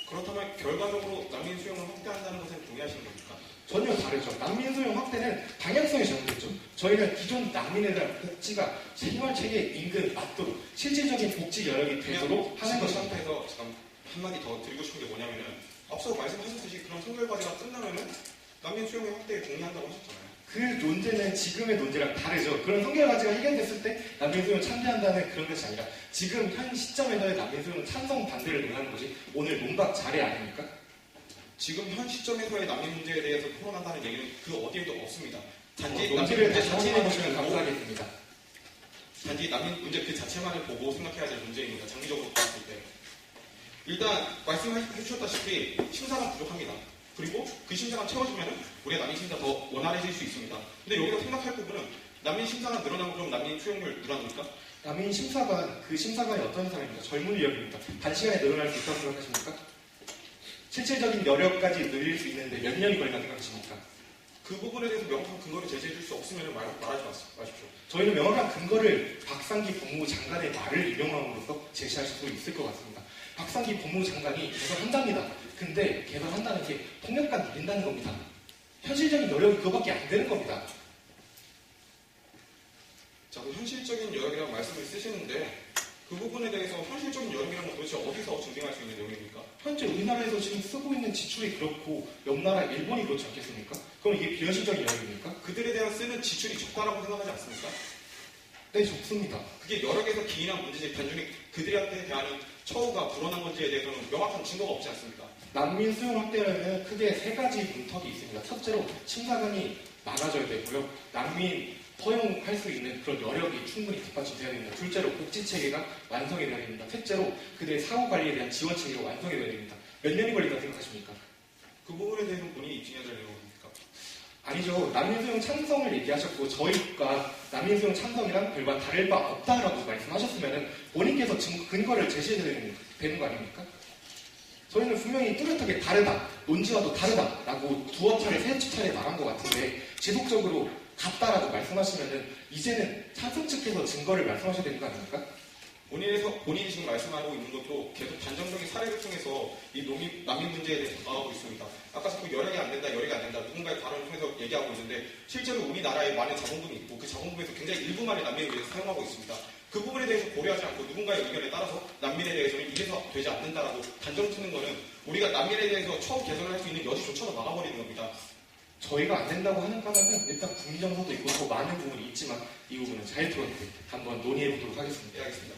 그렇다면 결과적으로 난민 수용을 확대한다는 것에 동의하시는 겁니까? 전혀 다르죠. 난민 수용 확대는 방향성이 잘못됐죠. 저희는 기존 난민에 대한 복지가 생활체계 임금 맞도록 실질적인 복지 여력이 되도록 하는 것 것입니다. 상태에서 잠깐 한마디 더 드리고 싶은 게 뭐냐면은 앞서 말씀하셨듯이 그런 선결과제가 끝나면은 난민 수용의 확대에 동의한다고 하셨잖아요. 그 논제는 지금의 논제랑 다르죠. 그런 성결과제가 해결됐을 때 난민 수용 찬대한다는 그런 것이 아니라 지금 현 시점에서의 난민 수용은 찬성 반대를 논하는 것이 오늘 논박 자리 아닙니까? 지금 현 시점에서의 난민 문제에 대해서 토론한다는 얘기는 그 어디에도 없습니다. 단지 논지를 다시 자체만을 확인해 보시면 보고, 감사하겠습니다. 단지 난민 문제 그 자체만을 보고 생각해야 될 문제입니다. 장기적으로 봤을 때. 일단 말씀해 주셨다시피 심사가 부족합니다. 그리고 그 심사가 채워지면 우리의 난민 심사 더 원활해질 수 있습니다. 근데 여기서 생각할 부분은 난민 심사가 늘어나면 그럼 난민 수용률 늘어납니까? 난민 심사관, 그 심사관이 어떤 사람입니까? 젊은 인력입니다. 단시간에 늘어날 수 있다고 생각하십니까? 실질적인 여력까지 늘릴 수 있는데 몇 년이 걸린다고 생각하십니까? 그 부분에 대해서 명확한 근거를 제시해 줄 수 없으면 말하지 마십시오. 저희는 명확한 근거를 박상기 법무부 장관의 말을 인용함으로써 제시할 수 있을 것 같습니다. 박상기 법무부 장관이 개선한답니다. 근데 개선한다는 게 통역간 늘린다는 겁니다. 현실적인 여력이 그거밖에 안 되는 겁니다. 자, 그 현실적인 여력이라는 말씀을 쓰시는데 그 부분에 대해서 현실적인 여력이라는 건 도대체 어디서 증빙할 수 있는 내용입니까? 현재 우리나라에서 지금 쓰고 있는 지출이 그렇고 옆 나라 일본이 그렇지 않겠습니까? 그럼 이게 비현실적인 여력입니까? 그들에 대한 쓰는 지출이 적다라고 생각하지 않습니까? 네, 적습니다. 그게 여력에서 기인한 문제지 단순히 그들한테 대한 처우가 불어난 건지에 대해서는 명확한 증거가 없지 않습니까? 난민 수용 확대는 크게 세 가지 문턱이 있습니다. 첫째로 심사관이 많아져야 되고요. 난민 허용할 수 있는 그런 여력이 충분히 뒷받침돼야 됩니다. 둘째로 복지체계가 완성이 돼야 됩니다. 셋째로 그들의 사후관리에 대한 지원체계가 완성이 돼야 됩니다. 몇 년이 걸린다고 생각하십니까? 대해서는 본인이 입증해야 될 내용입니까? 아니죠. 난민수용 찬성을 얘기하셨고 저희가 난민수용 찬성이랑 별반 다를 바 없다라고 말씀하셨으면 본인께서 근거를 제시해야 되는 거 아닙니까? 저희는 분명히 뚜렷하게 다르다, 논지와도 다르다라고 두어 차례, 세 차례 말한 것 같은데 지속적으로 같다라고 말씀하시면은 이제는 찬성 측에서 증거를 말씀하셔야 되는 거 아닙니까? 본인이 지금 말씀하고 있는 것도 계속 단정적인 사례를 통해서 이 난민 문제에 대해서 다가가고 있습니다. 아까 자꾸 열역이 안 된다, 누군가의 발언을 통해서 얘기하고 있는데 실제로 우리나라에 많은 자본금이 있고 그 자본금에서 굉장히 일부만의 난민을 위해서 사용하고 있습니다. 그 부분에 대해서 고려하지 않고 누군가의 의견에 따라서 난민에 대해서는 이래서 되지 않는다라고 단정 트는 거는 우리가 난민에 대해서 처음 개선을 할 수 있는 여지조차도 막아버리는 겁니다. 저희가 안 된다고 하는 까닭은 일단 국민정서도 있고 더 많은 부분이 있지만 이 부분은 자유토론 때 한번 논의해보도록 하겠습니다. 네, 알겠습니다.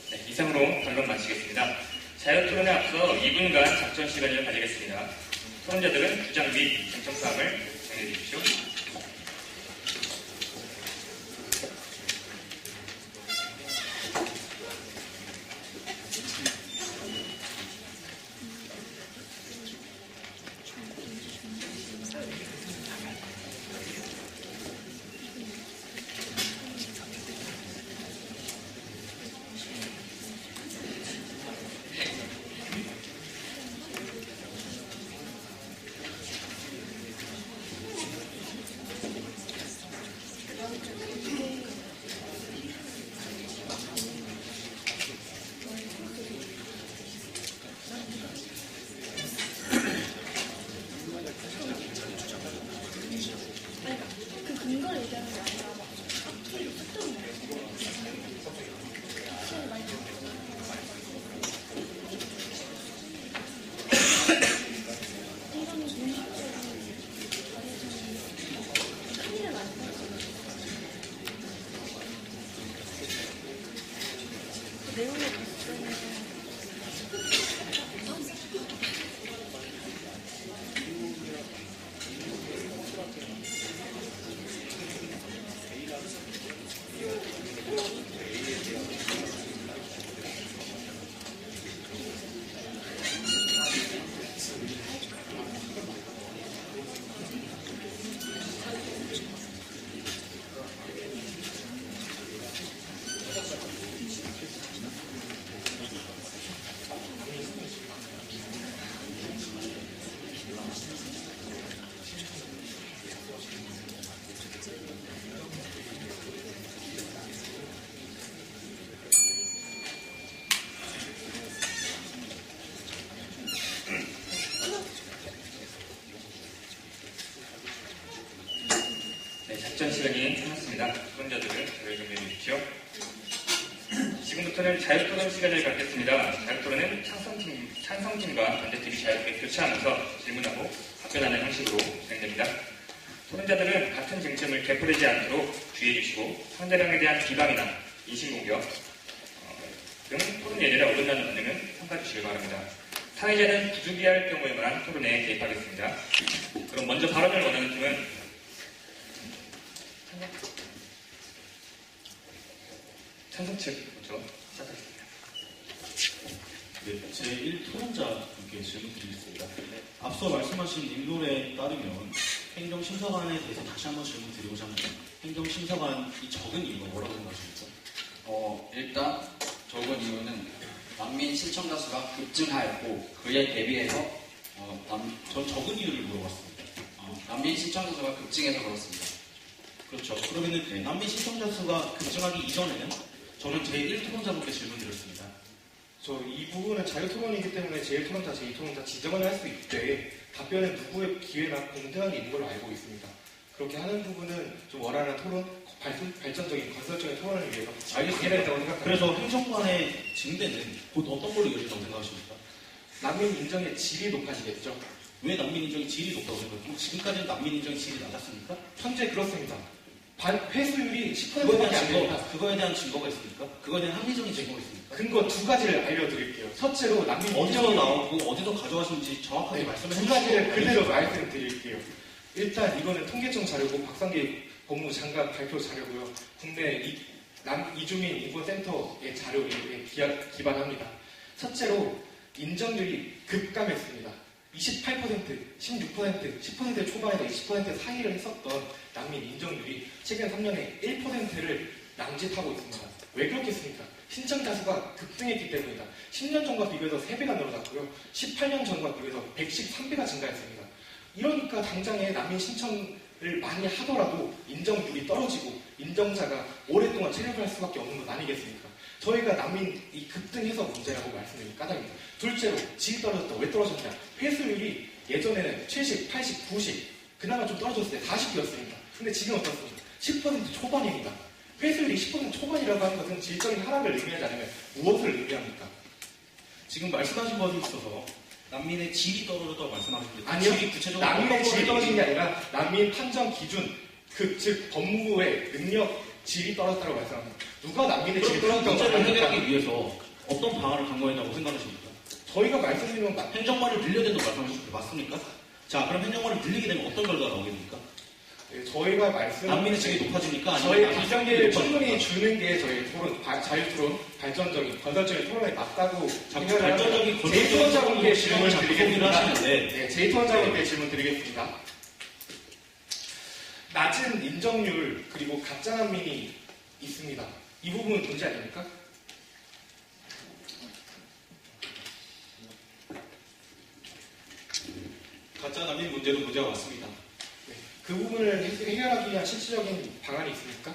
네, 이상으로 반론 마치겠습니다. 자유토론에 앞서 2분간 작전 시간을 가지겠습니다. 토론자들은 주장 및 쟁점사항을 정리해 주십시오. 그 근거를 얘기하는 게 아니라 막 특정 시간이 많이 이런 논리적인 큰일을 많이 봤어요. 그 내용을 봤을 때는 작전 시간이 끝났습니다. 토론자들은 자리를 정리해 주십시오. 지금부터는 자유토론 시간을 갖겠습니다. 자유토론은 찬성팀과 반대팀이 자유롭게 교차하면서 질문하고 답변하는 형식으로 진행됩니다. 토론자들은 같은 쟁점을 되풀이지 않도록 주의해 주시고 상대방에 대한 비방이나 인신공격 등 토론 예절에 어긋나는 반응은 삼가 주시기 바랍니다. 사회자는 부득이할 경우에만 토론에 개입하겠습니다. 그럼 먼저 발언을 원하는 팀은 찬성 측 먼저 시작하겠습니다. 네, 제1토론자분께 질문 드리겠습니다. 앞서 말씀하신 인룰에 따르면 행정심사관에 대해서 다시 한번 질문 드리고자 합니다. 행정심사관이 적은 이유가 뭐라고 생각하십니까? 일단 적은 이유는 난민 신청자 수가 급증하였고 그에 대비해서 전 적은 이유를 물어봤습니다. 난민 신청자 수가 급증해서 그렇습니다. 그렇죠. 그러면은 난민 신청자 수가 급증하기 이전에는 저는 제1토론자분께 질문 드렸습니다. 저 이 부분은 자유토론이기 때문에 제1토론자, 제2토론자 지정을 할 수 있되 답변은 누구의 기회나 공정하게 있는 걸로 알고 있습니다. 그렇게 하는 부분은 좀 원활한 토론, 발전적인 건설적인 토론을 위해서 알겠습니다. 있다고 생각합니다. 그래서 행정관의 징대는 곧 어떤 걸로 이어진다고 생각하십니까? 난민 인정의 질이 높아지겠죠. 왜 난민 인정의 질이 높다고 생각해요? 지금까지는 난민 인정의 질이 낮았습니까? 현재 그렇습니다. 회수율이 10%밖에 안 됩니다. 그거에 대한 증거가 있습니까? 그거에 대한 합리적인 증거가 있습니까? 근거 두 가지를 알려드릴게요. 첫째로 난민 어디서 나오고 어디서 가져가신지 정확하게 말씀해 두 주시고 가지를 그대로 말씀드릴게요. 일단 이거는 통계청 자료고 박상기 법무부 장관 발표 자료고요. 국내 이주민 인권센터의 자료에 기반합니다. 첫째로 인정률이 급감했습니다. 28%, 16%, 10% 초반에서 20% 사이를 했었던 난민 인정률이 최근 3년에 1%를 낭짓하고 있습니다. 왜 그렇겠습니까? 신청자 수가 급등했기 때문이다. 10년 전과 비교해서 3배가 늘어났고요. 18년 전과 비교해서 113배가 증가했습니다. 이러니까 당장에 난민 신청을 많이 하더라도 인정률이 떨어지고 인정자가 오랫동안 체류할 수밖에 없는 것 아니겠습니까? 저희가 난민이 급등해서 문제라고 말씀드린 까닭입니다. 둘째로 질이 떨어졌다. 왜 떨어졌냐? 회수율이 예전에는 70, 80, 90 그나마 좀 떨어졌을 때 40이었습니다. 근데 지금 어떻습니까? 10% 초반입니다. 회수율이 10% 초반이라고 하는 것은 질적인 하락을 의미하지 않으면 무엇을 의미합니까? 지금 말씀하신 것에 있어서 난민의 질이 떨어졌다고 말씀하셨는데 아니요. 질이 구체적으로 난민의 어떤 질이 거를 떨어진 게 아니라 난민 판정 기준, 즉 법무부의 능력 질이 떨어졌다고 말씀합니다. 누가 난민의 질이 그럼 그 떨어졌다고 문제를 말합니까? 해결하기 위해서 어떤 방안을 강구했다고 생각하십니까? 저희가 말씀드리는 건 행정관을 늘려야 된다고 말씀하셨는데 맞습니까? 자, 그럼 행정관을 늘리게 되면 어떤 결과가 나오게 됩니까? 저희가 말씀 난민의 질이 높아집니까? 저희 아니면 비정기를 높아집니까? 충분히 주는 게 저희 토론, 자유토론, 발전적인, 건설적인 토론에 맞다고 자꾸 생각을 발전적인 합니다. 제이토원자분께 질문 자꾸 소비를 드리겠습니다. 하시는데 네, 제이토원자분께 질문 드리겠습니다. 낮은 인정률 그리고 가짜 난민이 있습니다. 이 부분은 문제 아닙니까? 가짜 난민 문제도 문제가 많습니다. 네, 그 부분을 해결하기 위한 실질적인 방안이 있습니까?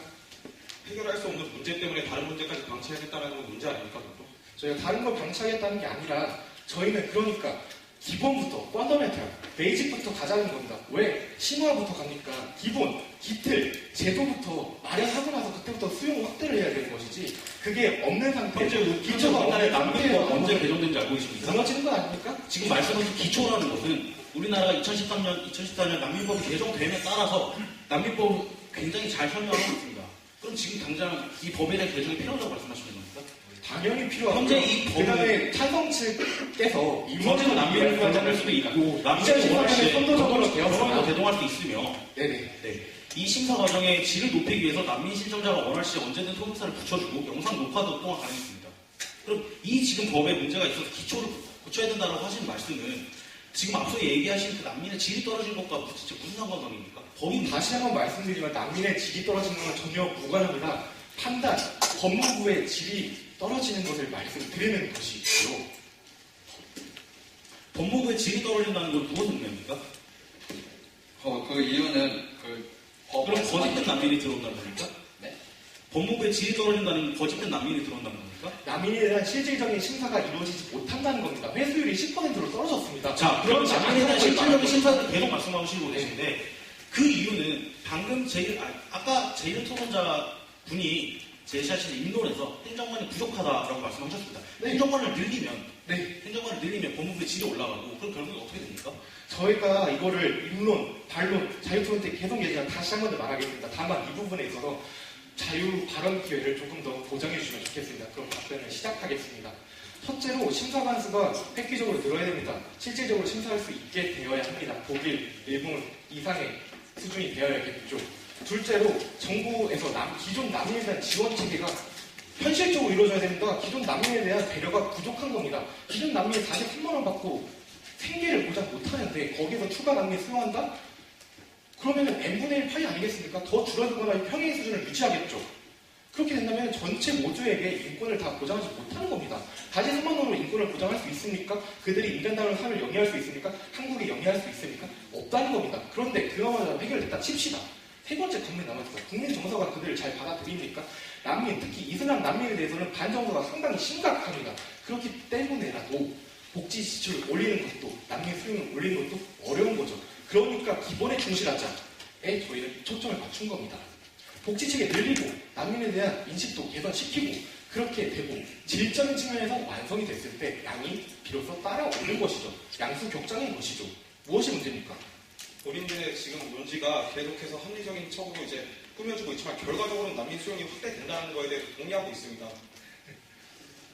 해결할 수 없는 문제 때문에 다른 문제까지 방치하겠다는 건 문제 아닙니까? 그것도? 저희가 다른 걸 방치하겠다는 게 아니라 저희는 그러니까 기본부터 펀더멘탈, 베이직부터 가자는 겁니다. 왜 심화부터 갑니까? 기본, 기틀, 제도부터 마련하고 나서 그때부터 수용 확대를 해야 되는 것이지 그게 없는 상태, 현재 기초가 우리나라의 없는 난민법 상태에서 언제 개정된지 알고 계십니까? 무너지는 거 아닙니까? 지금 말씀하신 기초라는 것은 우리나라가 2014년 난민법이 개정됨에 따라서 난민법을 굉장히 잘 설명하고 있습니다. 그럼 지금 당장 이 법에 대한 개정이 필요하다고 말씀하시는 겁니까? 당연히 필요하고 현재 이 그 다음에 찬성 측께서 현재는 난민을 권장할 수도 있고 남자의 2014년에 원하시 선도적으로 결혼도 되었으나 대동할 수 있으며 네네. 네. 이 심사 과정의 질을 높이기 위해서 난민 신청자가 원할 시 언제든 소속사를 붙여주고 영상 녹화도 또한 가능했습니다. 그럼 이 지금 법에 문제가 있어서 기초를 고쳐야 된다고 하신 말씀은 지금 앞서 얘기하신 그 난민의 질이 떨어진 것과 진짜 무슨 상관관계입니까? 법이 다시 한번 말씀드리지만 난민의 질이 떨어지는 건 전혀 무관합니다. 판단, 법무부의 질이 떨어지는 것을 말씀드리는 것이고요. 법무부의 질이 떨어진다는 건 무엇을 의미합니까? 그 이유는 그럼 거짓된 난민이 들어온다는 겁니까? 네. 법무부의 질이 떨어진다는 거짓된 난민이 들어온다는 겁니까? 난민에 대한 실질적인 심사가 이루어지지 못한다는 겁니다. 회수율이 10%로 떨어졌습니다. 자, 그럼 그렇지 난민에 대한 않다는 실질적인 걸 심사를 계속 말씀하시고 네. 계신데 그 이유는 방금 아까 제1토론자 분이 제시하신 인론에서 행정관이 부족하다라고 말씀하셨습니다. 네. 행정관을 늘리면 네. 법무부의 질이 올라가고 그럼 결국에 어떻게 됩니까? 저희가 이거를 인론, 반론, 자유토론 때 계속 얘기한 다시 한 번 더 말하겠습니다. 다만 이 부분에 있어서 자유 발언 기회를 조금 더 보장해 주시면 좋겠습니다. 그럼 답변을 시작하겠습니다. 첫째로 심사 관수가 획기적으로 늘어야 됩니다. 실질적으로 심사할 수 있게 되어야 합니다. 독일, 일본 이상의 수준이 되어야겠죠. 둘째로 정부에서 기존 난민에 대한 지원 체계가 현실적으로 이루어져야 됩니다. 기존 난민에 대한 배려가 부족한 겁니다. 기존 난민이 43만 원 받고 생계를 보장 못하는데 거기서 추가 난민 수용한다? 그러면 n분의 1 파이 아니겠습니까? 더 줄어들거나 평행 수준을 유지하겠죠. 그렇게 된다면 전체 모두에게 인권을 다 보장하지 못하는 겁니다. 다시 3만 원으로 인권을 보장할 수 있습니까? 그들이 인간다운 삶을 영위할 수 있습니까? 한국에 영위할 수 있습니까? 없다는 겁니다. 그런데 그거마저 해결됐다 칩시다. 세 번째 관문이 남았어요. 국민 정서가 그들을 잘 받아들입니까? 난민, 특히 이슬람 난민에 대해서는 반정서가 상당히 심각합니다. 그렇기 때문에라도 복지 지출을 올리는 것도, 난민 수용을 올리는 것도 어려운 거죠. 그러니까 기본에 충실하자에 저희는 초점을 맞춘 겁니다. 복지 체계 늘리고 난민에 대한 인식도 개선시키고 그렇게 되고 질적인 측면에서 완성이 됐을 때 양이 비로소 따라오는 것이죠. 양수 격장인 것이죠. 무엇이 문제입니까? 본인들의 지금 논지가 계속해서 합리적인 척으로 이제 꾸며주고 있지만 결과적으로는 난민 수용이 확대된다는 거에 대해 동의하고 있습니다.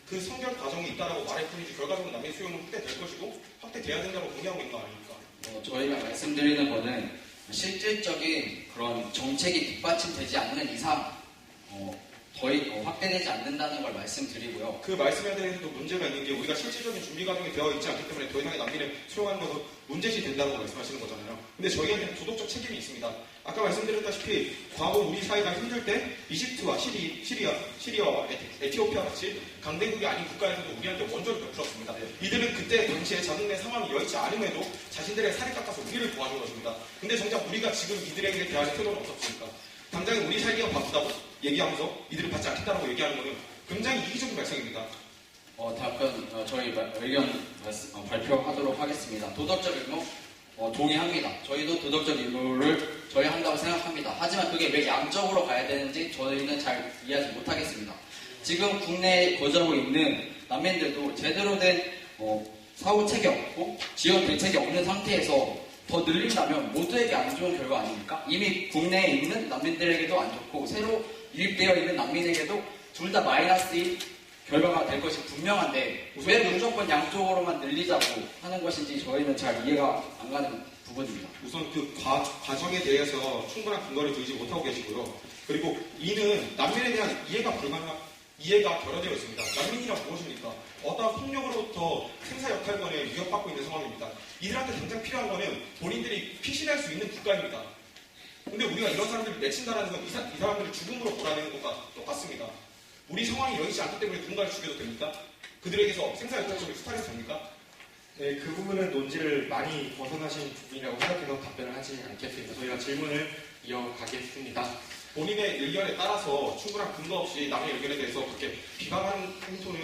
그 선결 과정이 있다라고 말할 뿐이지 결과적으로 난민 수용은 확대될 것이고 확대돼야 된다고 동의하고 있는 거 아닙니까? 저희가 말씀드리는 거는 실질적인 그런 정책이 뒷받침되지 않는 이상 확대되지 않는다는 걸 말씀드리고요. 그 말씀에 대해서도 문제가 있는 게 우리가 실질적인 준비 과정이 되어 있지 않기 때문에 더 이상의 난민을 수용하는 것은 문제시 된다고 말씀하시는 거잖아요. 근데 저희한테는 도덕적 책임이 있습니다. 아까 말씀드렸다시피 과거 우리 사회가 힘들 때 이집트와 시리아와 에티오피아 같이 강대국이 아닌 국가에서도 우리한테 원조를 베풀었습니다. 이들은 그때 당시에 자신의 상황이 여의치 않음에도 자신들의 살이 깎아서 우리를 도와준 것입니다. 근데 정작 우리가 지금 이들에게 대할 태도는 없었습니까? 당장에 우리 살기가 바쁘다고 얘기하면서 이들을 받지 않겠다고 얘기하는 것은 굉장히 이기적인 발상입니다. 답변 저희 의견 발표하도록 하겠습니다. 도덕적 의무 동의합니다. 저희도 도덕적 의무를 저희 한다고 생각합니다. 하지만 그게 왜 양적으로 가야 되는지 저희는 잘 이해하지 못하겠습니다. 지금 국내에 거주하고 있는 난민들도 제대로 된 사후 체계 없고 지원 대책이 없는 상태에서 더 늘린다면 모두에게 안 좋은 결과 아닙니까? 이미 국내에 있는 난민들에게도 안 좋고 새로 유입되어 있는 난민에게도 둘 다 마이너스인 결과가 될 것이 분명한데 왜 무조건 양쪽으로만 늘리자고 하는 것인지 저희는 잘 이해가 안 가는 부분입니다. 우선 그 과정에 대해서 충분한 근거를 들지 못하고 계시고요. 그리고 이는 난민에 대한 이해가 결여되어 있습니다. 난민이란 무엇입니까? 어떠한 폭력으로부터 생사 역할권에 위협받고 있는 상황입니다. 이들한테 당장 필요한 거는 본인들이 피신할 수 있는 국가입니다. 근데 우리가 이런 사람들을 내친다는 건 이 사람들을 죽음으로 몰아내는 것과 똑같습니다. 우리 상황이 여의치 않기 때문에 누군가를 죽여도 됩니까? 그들에게서 생사 역할권을 수탈해도 됩니까? 네, 그 부분은 논지를 많이 벗어나신 부분이라고 생각해서 답변을 하지 않겠습니다. 저희가 질문을 이어가겠습니다. 본인의 의견에 따라서 충분한 근거 없이 남의 의견에 대해서 그렇게 비방하는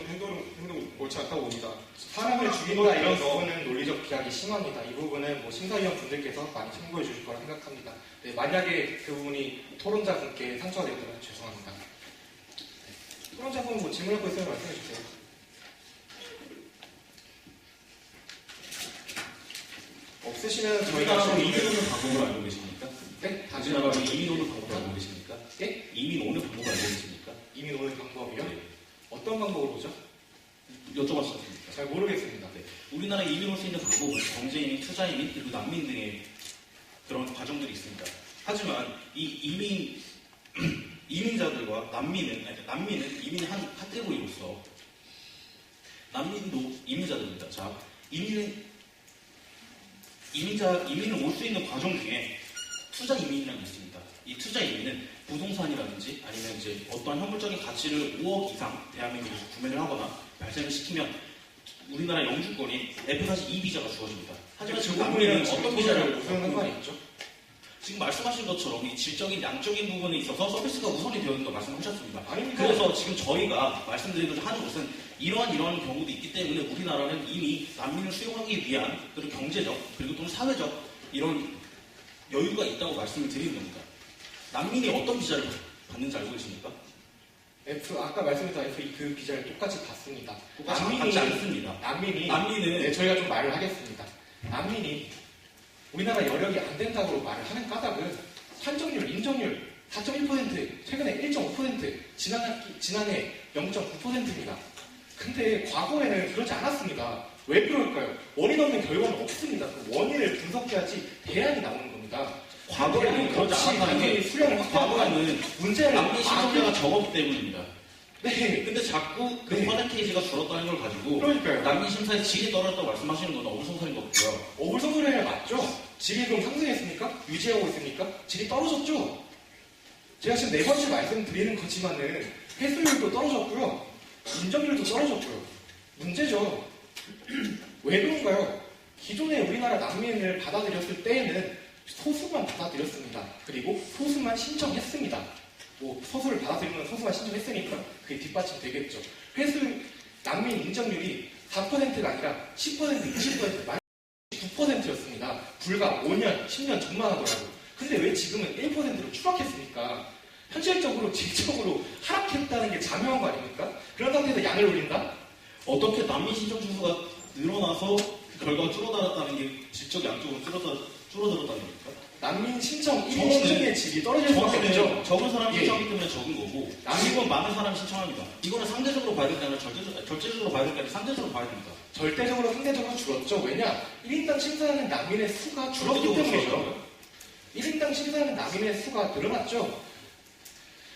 행동은 옳지 않다고 봅니다. 사람을 죽인다 이런 부분은 논리적 비약이 심합니다. 이 부분은 심사위원 분들께서 많이 참고해 주실 거라 생각합니다. 네, 만약에 그 부분이 토론자분께 상처가 되었다면 죄송합니다. 네, 토론자분 질문할 거 있으면 말씀해 주세요. 없으시면 저희가 우리나라로 이민 오는 방법을 알고 계십니까? 네? 우리나라로 이민 오는 방법을 알고 계십니까? 예? 이민 오는 방법을 알고 계십니까? 이민 오는 방법이요? 네. 어떤 방법으로 오죠? 여쭤봤습니다. 잘 모르겠습니다. 네. 우리나라에 이민 올 수 있는 방법은 경제이민, 투자이민, 그리고 난민 등의 그런 과정들이 있습니다. 하지만 이 이민자들과 난민은 이민의 한 카테고리로서 난민도 이민자들입니다. 자, 이민은 올 수 있는 과정 중에 투자 이민이라는 게 있습니다. 이 투자 이민은 부동산이라든지 아니면 이제 어떠한 현물적인 가치를 5억 이상 대한민국에서 구매를 하거나 발생을 시키면 우리나라 영주권인 F-2 비자가 주어집니다. 하지만 지금 난민은 어떤 비자를 무슨 상관이 있죠? 지금 말씀하신 것처럼 이 질적인 양적인 부분에 있어서 서비스가 우선이 되어 있는 거 말씀하셨습니다. 아닙니다. 그래서 지금 저희가 말씀드리고자 하는 것은 이러한 경우도 있기 때문에 우리나라는 이미 난민을 수용하기 위한 그리고 경제적 그리고 또는 사회적 이런 여유가 있다고 말씀을 드리는 겁니다. 난민이 어떤 비자를 받는지 알고 계십니까? 아까 말씀드린 F 그 비자를 똑같이 받습니다. 똑같이 받지 않습니다. 난민은 네, 저희가 좀 말을 하겠습니다. 난민이 우리나라 여력이 안 된다고 말을 하는 까닭은 산정률, 인정률 4.1%, 최근에 1.5%, 지난해 0.9%입니다. 근데 과거에는 그렇지 않았습니다. 왜 그럴까요? 원인 없는 결과는 없습니다. 그 원인을 분석해야지 대안이 나오는 겁니다. 과거에는 그렇지 않았다는 게 수량을 과거에는 문제를 난민 신청자가 적었기 때문입니다. 네. 근데 자꾸 그 네. 퍼센테이지가 줄었다는 걸 가지고 그러니까요. 난민 심사에서 질이 떨어졌다고 말씀하시는 건 어불성설인 거고요. 어불성설이 맞죠? 질이 그럼 상승했습니까? 유지하고 있습니까? 질이 떨어졌죠? 제가 지금 네 번째 말씀드리는 거지만은 회수율도 떨어졌고요. 인정률도 떨어졌고요. 문제죠. 왜 그런가요? 기존에 우리나라 난민을 받아들였을 때에는 소수만 받아들였습니다. 그리고 소수만 신청했습니다. 소수를 받아들이면 소수만 신청했으니까 그게 뒷받침 되겠죠. 난민 인정률이 4%가 아니라 10%, 20%, 9%였습니다. 불과 5년, 10년 전만 하더라도. 근데 왜 지금은 1%로 추락했습니까? 현실적으로, 질적으로 하락했다는 게 자명한 거 아닙니까? 그런 상태에서 양을 올린다? 어떻게 난민 신청 수가 늘어나서 그 결과가 줄어들었다는 게 질적 양적으로 줄어들었다는 겁니까? 난민 신청의 질이 떨어질 수밖에 없죠. 적은 사람이 예. 신청하기 때문에 적은 거고 지금은 많은 사람이 신청합니다. 이거는 상대적으로 봐야 될 게 아니라 절대적으로 봐야 될 게 아니라 상대적으로 봐야 됩니다. 절대적으로 상대적으로 줄었죠. 왜냐? 1인당 심사하는 난민의 수가 줄었기 때문이죠. 1인당 심사하는 난민의 수가 늘어났죠.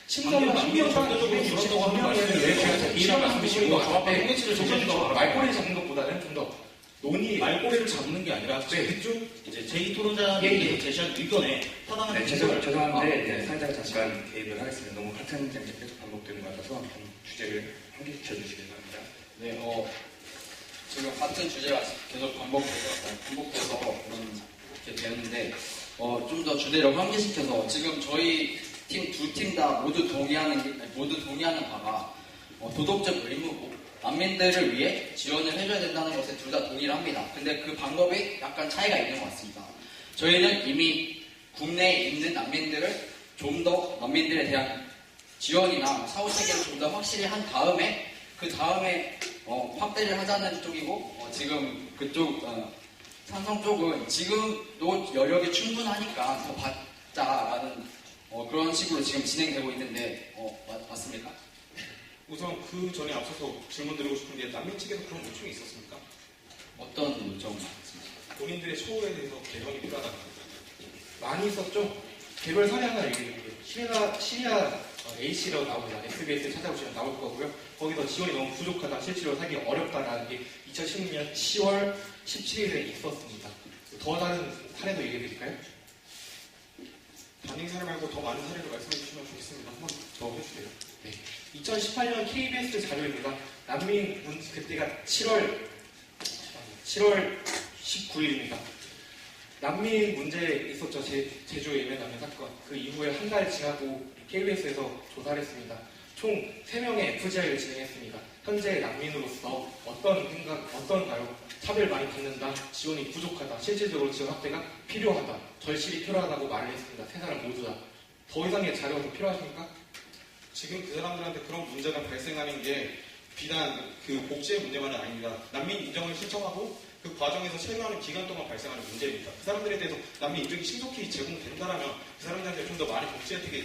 심사위원 남미는 절대적으로 그렇다고 하는 말씀을 왜 제가 개인한 말씀이시고 정확하게 통계치를 정해주시고 말꼬리 잡는 것보다는 좀 더 논의 말꼬리를 잡는 게 아니라 그쪽 이제 제2토론자님이 제시한 의견에 타당한 네, 죄송한데 네, 사회자가 잠깐 개입을 하겠습니다. 너무 같은 장면이 계속 반복되는 것 같아서 주제를 환기시켜 주시길 바랍니다. 네, 지금 같은 주제가 계속 반복돼서 그런 게 되는데, 좀 더 주제를 환기시켜서 지금 저희 두 팀 다 모두 동의하는 바가 도덕적 의무고 난민들을 위해 지원을 해줘야 된다는 것에 둘 다 동의를 합니다. 근데 그 방법이 약간 차이가 있는 것 같습니다. 저희는 이미 국내에 있는 난민들을 좀 더 난민들에 대한 지원이나 사후 체계를 좀 더 확실히 한 다음에 그 다음에 확대를 하자는 쪽이고 지금 그쪽 찬성 쪽은 지금도 여력이 충분하니까 더 받자라는 그런 식으로 지금 진행되고 있는데 맞습니까? 우선 그 전에 앞서서 질문 드리고 싶은 게 난민 측에서 그런 요청이 있었습니까? 어떤 요청이 있습니까? 본인들의 처우에 대해서 개선이 필요하다는 겁니다. 많이 있었죠. 개별 사례 하나 얘기해드릴게요. 시리아 A씨라고 나옵니다. SBS에 찾아보시면 나올 거고요. 거기서 지원이 너무 부족하다, 실제로 살기 어렵다라는 게 2016년 10월 17일에 있었습니다. 더 다른 사례도 얘기해드릴까요? 단일 사례 말고 더 많은 사례를 말씀해 주시면 좋겠습니다. 한번 더 해주세요. 네. 2018년 KBS 자료입니다. 난민 그때가 7월 19일입니다. 난민 문제 있었죠. 제주 예멘 난민 사건. 그 이후에 한 달 지나고 KBS에서 조사를 했습니다. 총 3명의 FGI를 진행했습니다. 현재 난민으로서 어떤가요? 차별 많이 받는다, 지원이 부족하다, 실질적으로 지원 확대가 필요하다, 절실히 필요하다고 말을 했습니다. 3사람 모두 다. 더 이상의 자료가 더 필요하십니까? 지금 그 사람들한테 그런 문제가 발생하는 게 비단 그 복지의 문제만은 아닙니다. 난민 인정을 신청하고 그 과정에서 체류하는 기간 동안 발생하는 문제입니다. 그 사람들에 대해서 난민 인정이 신속히 제공된다면 그 사람들한테 좀 더 많은 복지 혜택이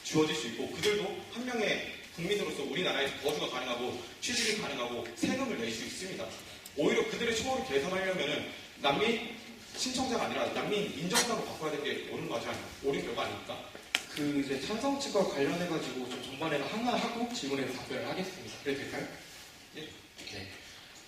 주어질 수 있고 그들도 한 명의 국민으로서 우리나라에서 거주가 가능하고 취직이 가능하고 세금을 낼 수 있습니다. 오히려 그들의 처우를 개선하려면 난민 신청자가 아니라 난민 인정자로 바꿔야 되는 게 옳은 결과 아닙니까? 그 이제 찬성 측과 관련해가지고 좀 전반에 하나 하고 질문에서 답변을 하겠습니다. 그래도 될까요? 예. 네.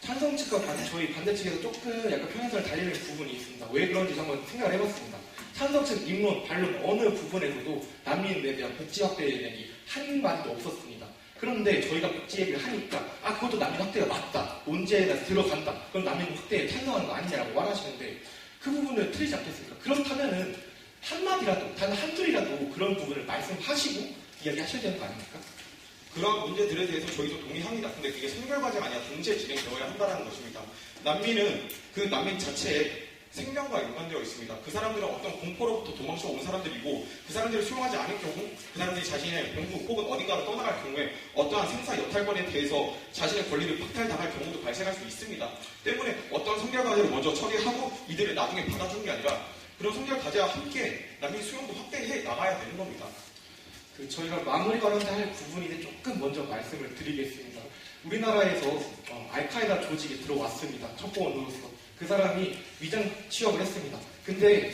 찬성 측과 저희 반대 측에서 조금 약간 편향성을 달리는 부분이 있습니다. 왜 그런지 한번 생각을 해봤습니다. 찬성 측 입론, 반론 어느 부분에서도 난민에 대한 복지 확대 얘기 한마디도 없었습니다. 그런데 저희가 복지 얘기를 하니까 그것도 난민 확대가 맞다. 논제에다 들어간다. 그럼 난민 확대에 찬성하는 거 아니냐라고 말하시는데 그 부분은 틀리지 않겠습니까? 그렇다면은 한마디라도, 단 한 줄이라도 그런 부분을 말씀하시고 이야기하셔야 되는 거 아닙니까? 그런 문제들에 대해서 저희도 동의합니다. 근데 그게 선결과제가 아니라 동시에 진행되어야 한다는 것입니다. 난민은 그 난민 자체에 생명과 연관되어 있습니다. 그 사람들은 어떤 공포로부터 도망쳐 온 사람들이고 그 사람들을 수용하지 않을 경우 그 사람들이 자신의 본국 혹은 어딘가로 떠나갈 경우에 어떠한 생사 여탈권에 대해서 자신의 권리를 박탈당할 경우도 발생할 수 있습니다. 때문에 어떤 선결과제를 먼저 처리하고 이들을 나중에 받아주는 게 아니라 그런 선결과제와 함께 난민 수용도 확대해 나가야 되는 겁니다. 저희가 마무리 발언을 할 부분인데 조금 먼저 말씀을 드리겠습니다. 우리나라에서 알카에다 조직에 들어왔습니다. 첩보원으로서. 그 사람이 위장 취업을 했습니다. 근데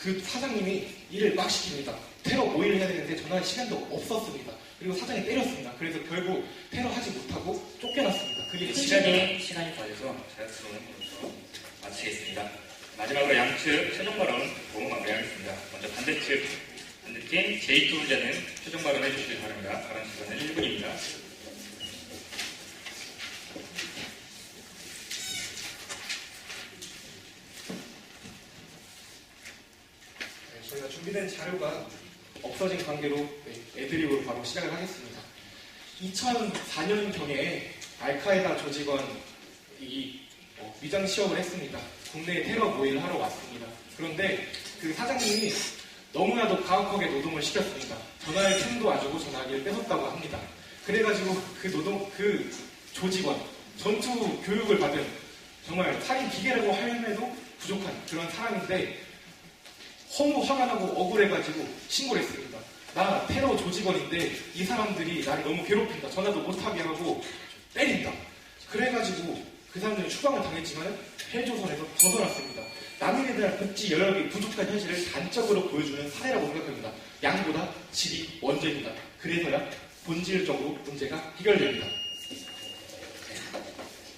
그 사장님이 일을 막 시킵니다. 테러 5일을 해야 되는데 전화할 시간도 없었습니다. 그리고 사장이 때렸습니다. 그래서 결국 테러하지 못하고 쫓겨났습니다. 그게 시간이 다 돼서 자연스러운 것으로 마치겠습니다. 마지막으로 양측 최종 발언 보고 마무리하겠습니다. 먼저 반대팀 제2토론자는 최종 발언해 주시기 바랍니다. 발언 시간은 1분입니다. 저희가 준비된 자료가 없어진 관계로 애드립으로 바로 시작을 하겠습니다. 2004년경에 알카에다 조직원이 위장 취업을 했습니다. 국내에 테러 모의를 하러 왔습니다. 그런데 그 사장님이 너무나도 가혹하게 노동을 시켰습니다. 전화할 틈도 안 주고 전화기를 뺏었다고 합니다. 그래가지고 그 조직원, 전투 교육을 받은 정말 살인 기계라고 하면에도 부족한 그런 사람인데 너무 화가 나고 억울해가지고 신고를 했습니다. 나 테러 조직원인데 이 사람들이 나를 너무 괴롭힌다. 전화도 못하게 하고 때린다. 그래가지고 그 사람들이 추방을 당했지만 헬조선에서 벗어났습니다. 난민에 대한 복지 여력이 부족한 현실을 단적으로 보여주는 사례라고 생각합니다. 양보다 질이 원죄입니다. 그래서야 본질적으로 문제가 해결됩니다.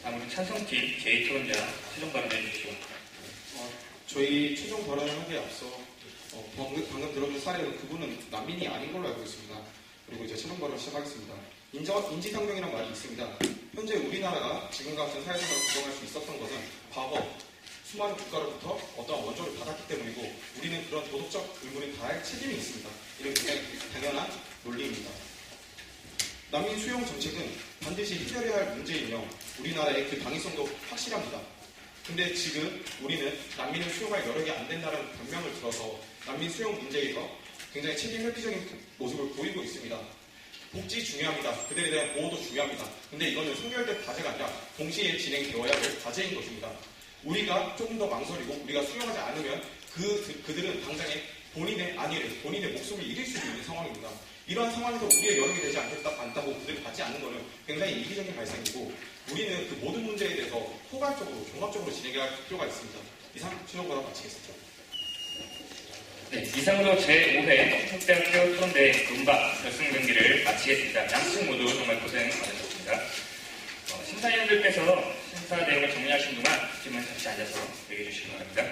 다음으로 찬성팀 J 토론자 최종 발언해 주십시오. 저희 최종 발언을 하기에 앞서 방금 들어준 사례로 그분은 난민이 아닌 걸로 알고 있습니다. 그리고 이제 최종 발언 시작하겠습니다. 인지상정이라는 말이 있습니다. 현재 우리나라가 지금과 같은 사회생활을 구성할 수 있었던 것은 과거 수많은 국가로부터 어떠한 원조를 받았기 때문이고 우리는 그런 도덕적 의무를 다할 책임이 있습니다. 이런 굉장히 당연한 논리입니다. 난민 수용 정책은 반드시 해결해야 할 문제이며 우리나라의 그 당위성도 확실합니다. 근데 지금 우리는 난민을 수용할 여력이 안 된다는 변명을 들어서 난민 수용 문제에서 굉장히 책임 회피적인 모습을 보이고 있습니다. 복지 중요합니다. 그들에 대한 보호도 중요합니다. 근데 이거는 선결된 과제가 아니라 동시에 진행되어야 할 과제인 것입니다. 우리가 조금 더 망설이고 우리가 수용하지 않으면 그들은 당장에 본인의 안위를, 본인의 목숨을 잃을 수 있는 상황입니다. 이러한 상황에서 우리의 여력이 되지 않다고 그들을 받지 않는 것은 굉장히 이기적인 발상이고 우리는 그 모든 문제에 대해서 포괄적으로, 종합적으로 진행해야 할 필요가 있습니다. 이상 최종 발언 마치겠습니다. 네, 이상으로 제5회 한국대학교 토론대 문박 결승 경기를 마치겠습니다. 양측 모두 정말 고생 많으셨습니다. 심사위원들께서 심사 내용을 정리하신 동안 팀은 잠시 앉아서 얘기해 주시기 바랍니다.